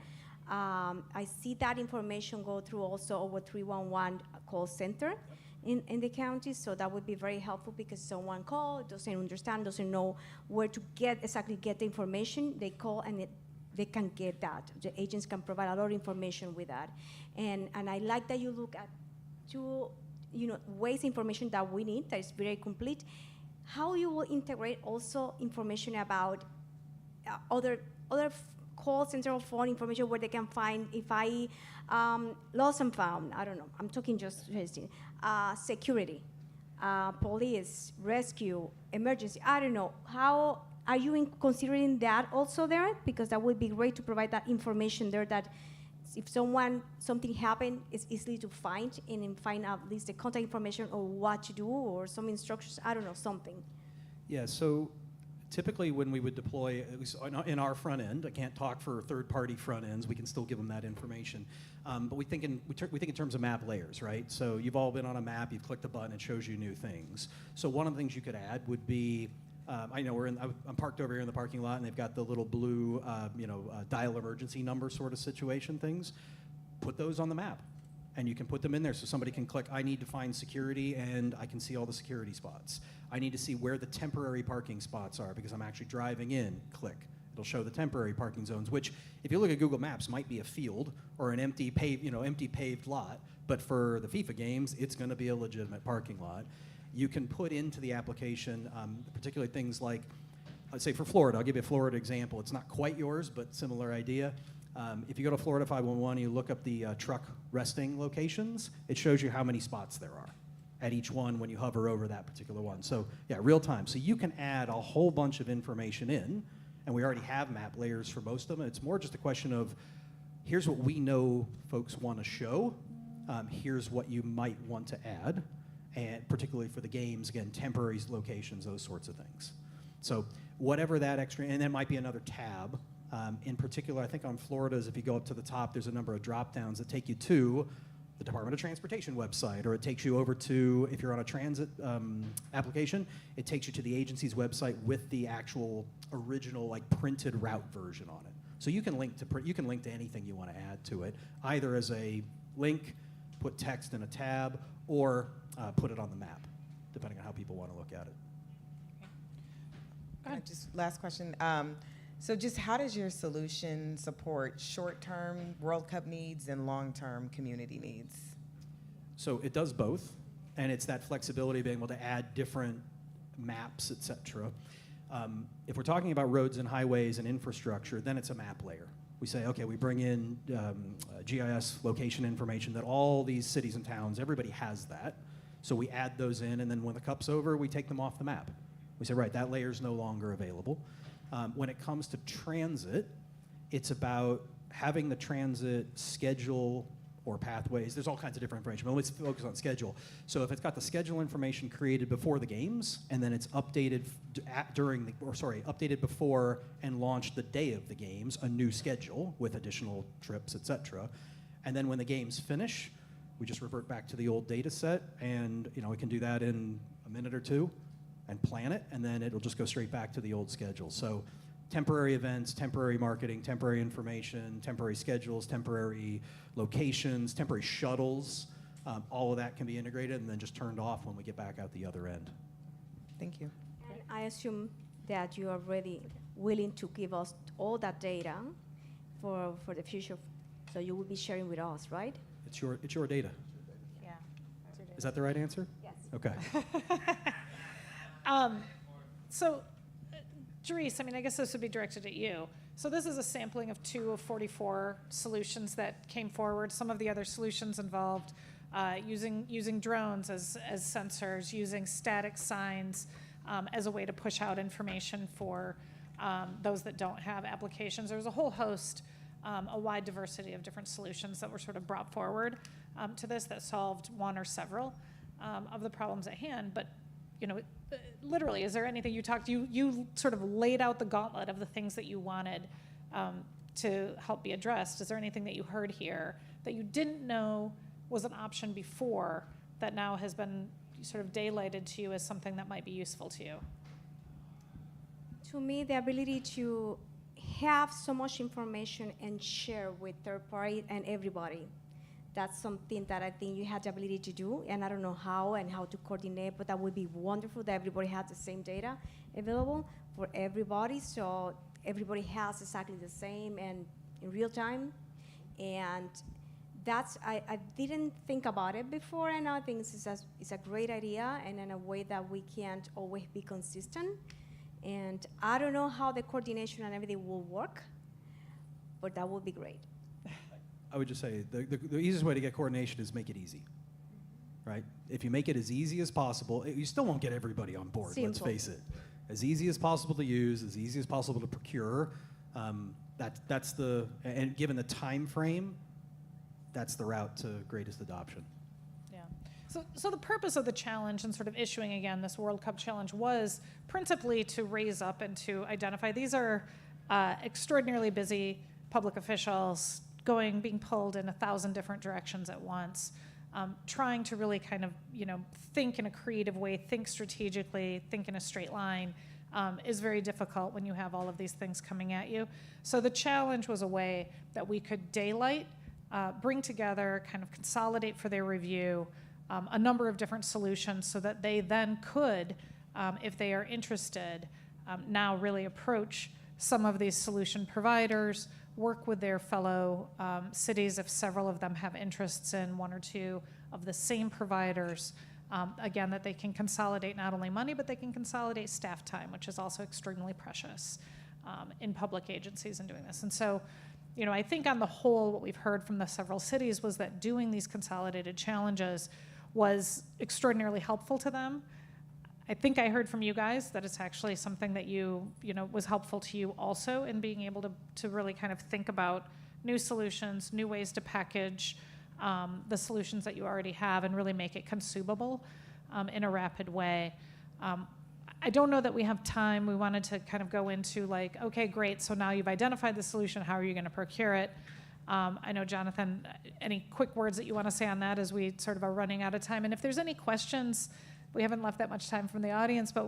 I see that information go through also our 311 call center in the county, so that would be very helpful because someone called, doesn't understand, doesn't know where to get the information, they call and they can get that. The agents can provide a lot of information with that. And I like that you look at two ways information that we need that is very complete, how you will integrate also information about other call center or phone information where they can find if I lost and found, I don't know, I'm talking just security, police, rescue, emergency, I don't know. How are you considering that also there? Because that would be great to provide that information there that if something happened, it's easily to find and then find out at least the contact information or what to do or some instructions, I don't know, something. Yeah, so typically when we would deploy, at least in our front end, I can't talk for third-party front ends, we can still give them that information. But we think in terms of map layers, right? So you've all been on a map, you've clicked a button, it shows you new things. So one of the things you could add would be, I know I'm parked over here in the parking lot and they've got the little blue, dial emergency number sort of situation things. Put those on the map. And you can put them in there so somebody can click, I need to find security, and I can see all the security spots. I need to see where the temporary parking spots are because I'm actually driving in, click. It'll show the temporary parking zones, which if you look at Google Maps might be a field or an empty paved lot, but for the FIFA games, it's gonna be a legitimate parking lot. You can put into the application, particularly things like, let's say for Florida, I'll give you a Florida example. It's not quite yours, but similar idea. If you go to Florida 511 and you look up the truck resting locations, it shows you how many spots there are at each one when you hover over that particular one. So yeah, real time. So you can add a whole bunch of information in, and we already have map layers for most of them. It's more just a question of, here's what we know folks want to show. Here's what you might want to add, and particularly for the games, again, temporary locations, those sorts of things. So whatever that extra, and then might be another tab. In particular, I think on Florida's, if you go up to the top, there's a number of drop downs that take you to the Department of Transportation website, or it takes you over to, if you're on a transit application, it takes you to the agency's website with the actual original like printed route version on it. So you can link to anything you want to add to it, either as a link, put text in a tab, or put it on the map, depending on how people want to look at it. Just last question. So just how does your solution support short-term World Cup needs and long-term community needs? So it does both, and it's that flexibility of being able to add different maps, et cetera. If we're talking about roads and highways and infrastructure, then it's a map layer. We say, okay, we bring in GIS location information that all these cities and towns, everybody has that. So we add those in, and then when the cup's over, we take them off the map. We say, right, that layer's no longer available. When it comes to transit, it's about having the transit schedule or pathways. There's all kinds of different information, but let's focus on schedule. So if it's got the schedule information created before the games, and then it's updated updated before and launched the day of the games, a new schedule with additional trips, et cetera. And then when the games finish, we just revert back to the old data set, and we can do that in a minute or two and plan it, and then it'll just go straight back to the old schedule. So temporary events, temporary marketing, temporary information, temporary schedules, temporary locations, temporary shuttles, all of that can be integrated and then just turned off when we get back out the other end. Thank you. And I assume that you are really willing to give us all that data for the future, so you will be sharing with us, right? It's your data. Yeah. Is that the right answer? Yes. Okay. So, Jerice, I guess this would be directed at you. So this is a sampling of 2 of 44 solutions that came forward. Some of the other solutions involved using drones as sensors, using static signs as a way to push out information for those that don't have applications. There was a whole host, a wide diversity of different solutions that were sort of brought forward to this that solved one or several of the problems at hand. But literally, is there anything you sort of laid out the gauntlet of the things that you wanted to help be addressed? Is there anything that you heard here that you didn't know was an option before that now has been sort of daylighted to you as something that might be useful to you? To me, the ability to have so much information and share with third party and everybody, that's something that I think you had the ability to do, and I don't know how and how to coordinate, but that would be wonderful that everybody has the same data available for everybody, so everybody has exactly the same and in real time. And I didn't think about it before, and I think it's a great idea, and in a way that we can't always be consistent. And I don't know how the coordination and everything will work, but that would be great. I would just say the easiest way to get coordination is make it easy, right? If you make it as easy as possible, you still won't get everybody on board, let's Simple. face it. As easy as possible to use, as easy as possible to procure, and given the time frame, that's the route to greatest adoption. Yeah. So the purpose of the challenge and sort of issuing again this World Cup challenge was principally to raise up and to identify these are extraordinarily busy public officials being pulled in 1,000 different directions at once, trying to really kind of think in a creative way, think strategically, think in a straight line. Is very difficult when you have all of these things coming at you. So the challenge was a way that we could daylight, bring together, kind of consolidate for their review, a number of different solutions so that they then could, if they are interested, now really approach some of these solution providers, work with their fellow cities if several of them have interests in one or two of the same providers. Again, that they can consolidate not only money, but they can consolidate staff time, which is also extremely precious in public agencies in doing this. And so, I think on the whole, what we've heard from the several cities was that doing these consolidated challenges was extraordinarily helpful to them. I think I heard from you guys that it's actually something that was helpful to you also in being able to really kind of think about new solutions, new ways to package the solutions that you already have and really make it consumable in a rapid way. I don't know that we have time. We wanted to kind of go into okay, great, so now you've identified the solution, how are you going to procure it? I know, Jonathan, any quick words that you want to say on that as we sort of are running out of time? And if there's any questions, we haven't left that much time from the audience, but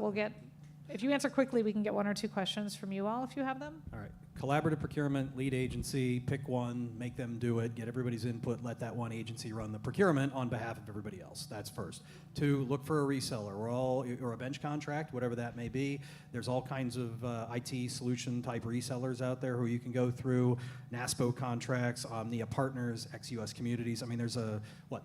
if you answer quickly, we can get one or two questions from you all if you have them. All right. Collaborative procurement, lead agency, pick one, make them do it, get everybody's input, let that one agency run the procurement on behalf of everybody else. That's first. 2, look for a reseller or a bench contract, whatever that may be. There's all kinds of IT solution type resellers out there who you can go through. NASPO contracts, Omnia Partners, ex-US communities. I mean, there's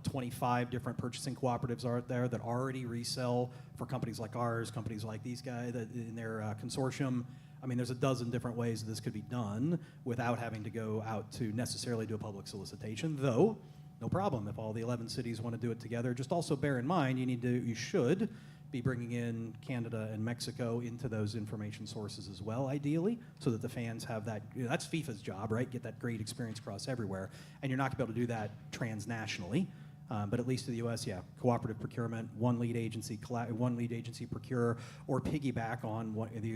25 different purchasing cooperatives out there that already resell for companies like ours, companies like these guys that in their consortium. I mean, there's a dozen different ways this could be done without having to go out to necessarily do a public solicitation, though, no problem. If all the 11 cities want to do it together, just also bear in mind you should be bringing in Canada and Mexico into those information sources as well, ideally, so that the fans have that. That's FIFA's job, right? Get that great experience across everywhere. And you're not going to be able to do that transnationally. But at least in the U.S., cooperative procurement, one lead agency procure, or piggyback on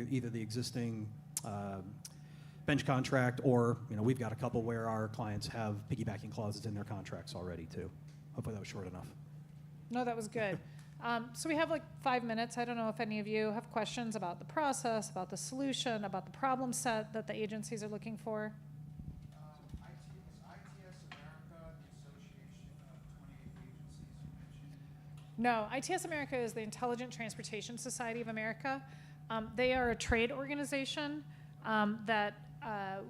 either the existing bench contract, or we've got a couple where our clients have piggybacking clauses in their contracts already too. Hopefully that was short enough. No, that was good. So we have 5 minutes. I don't know if any of you have questions about the process, about the solution, about the problem set that the agencies are looking for. No, ITS America is the Intelligent Transportation Society of America. They are a trade organization that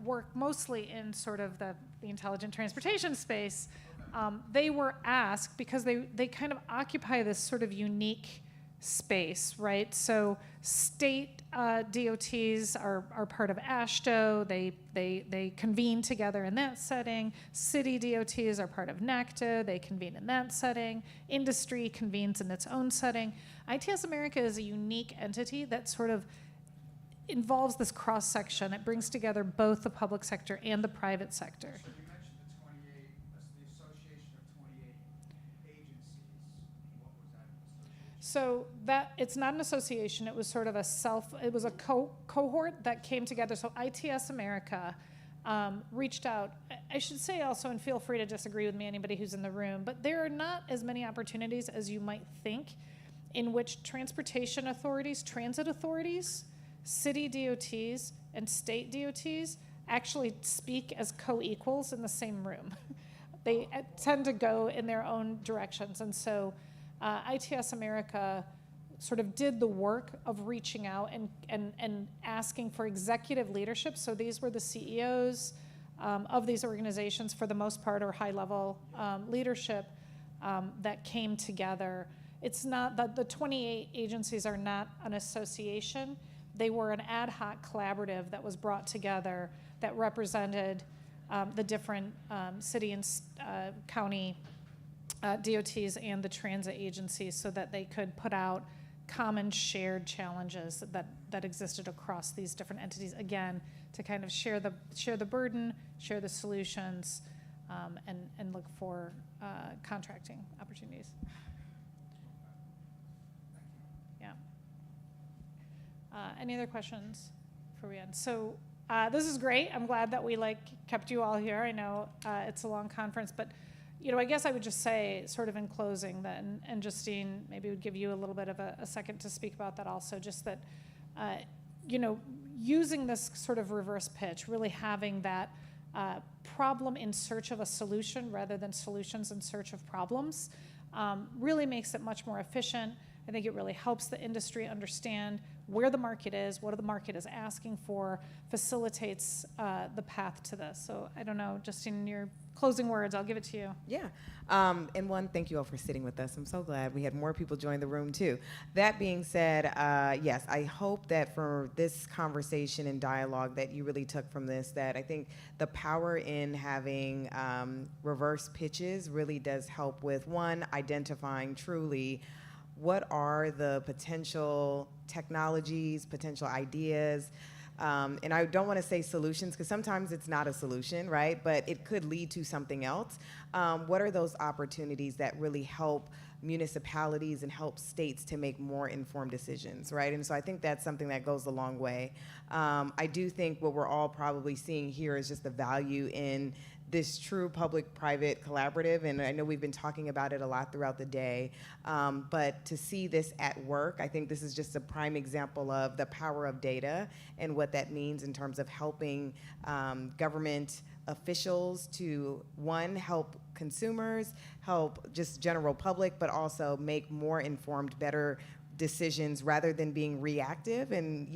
work mostly in sort of the intelligent transportation space. They were asked, because they kind of occupy this sort of unique space, right? So state DOTs are part of AASHTO. They convene together in that setting. City DOTs are part of NACTO. They convene in that setting. Industry convenes in its own setting. ITS America is a unique entity that sort of involves this cross-section. It brings together both the public sector and the private sector. So you mentioned the association of 28 agencies. What was that association? So it's not an association. It was sort of it was a cohort that came together. So ITS America reached out. I should say also, and feel free to disagree with me, anybody who's in the room, but there are not as many opportunities as you might think in which transportation authorities, transit authorities, city DOTs, and state DOTs actually speak as co-equals in the same room. They tend to go in their own directions. And so ITS America sort of did the work of reaching out and asking for executive leadership. So these were the CEOs of these organizations, for the most part, or high-level leadership that came together. It's not that the 28 agencies are not an association. They were an ad hoc collaborative that was brought together that represented the different city and county DOTs and the transit agencies, so that they could put out common shared challenges that existed across these different entities, again, to kind of share the burden, share the solutions, and look for contracting opportunities. Yeah. Any other questions before we end? So this is great. I'm glad that we kept you all here. I know it's a long conference, but I guess I would just say, sort of in closing, that, and Justine maybe would give you a little bit of a second to speak about that also, just that, using this sort of reverse pitch, really having that problem in search of a solution rather than solutions in search of problems, really makes it much more efficient. I think it really helps the industry understand where the market is, what the market is asking for, facilitates the path to this. So I don't know, Justine, in your closing words, I'll give it to you. Yeah. And one, thank you all for sitting with us. I'm so glad we had more people join the room too. That being said, yes, I hope that for this conversation and dialogue that you really took from this, that I think the power in having reverse pitches really does help with, one, identifying truly what are the potential technologies, potential ideas, and I don't want to say solutions, because sometimes it's not a solution, right? But it could lead to something else. What are those opportunities that really help municipalities and help states to make more informed decisions, right? And so I think that's something that goes a long way. I do think what we're all probably seeing here is just the value in this true public-private collaborative, and I know we've been talking about it a lot throughout the day, but to see this at work, I think this is just a prime example of the power of data and what that means in terms of helping government officials to, one, help consumers, help just general public, but also make more informed, better decisions rather than being reactive and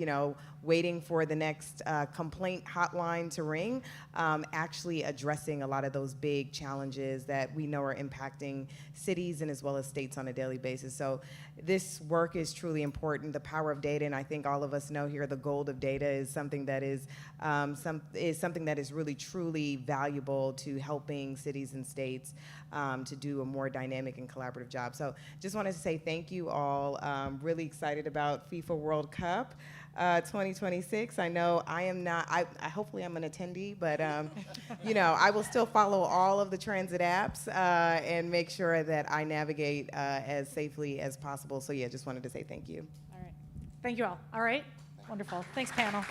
waiting for the next complaint hotline to ring, actually addressing a lot of those big challenges that we know are impacting cities and as well as states on a daily basis. So this work is truly important, the power of data, and I think all of us know here the gold of data is something that is something that is really truly valuable to helping cities and states to do a more dynamic and collaborative job. So just wanted to say thank you all. Really excited about FIFA World Cup 2026. I know I am not, I hopefully I'm an attendee, but I will still follow all of the transit apps and make sure that I navigate as safely as possible. So yeah, just wanted to say thank you. All right. Thank you all. All right. Wonderful. Thanks, panel.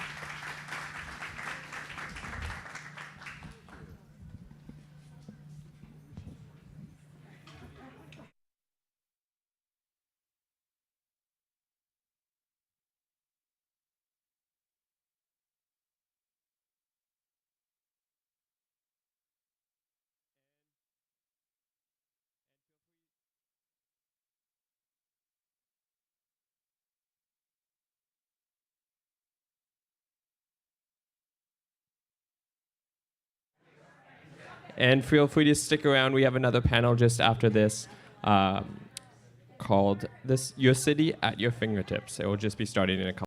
And feel free to stick around. We have another panel just after this called Your City at Your Fingertips. It will just be starting in a couple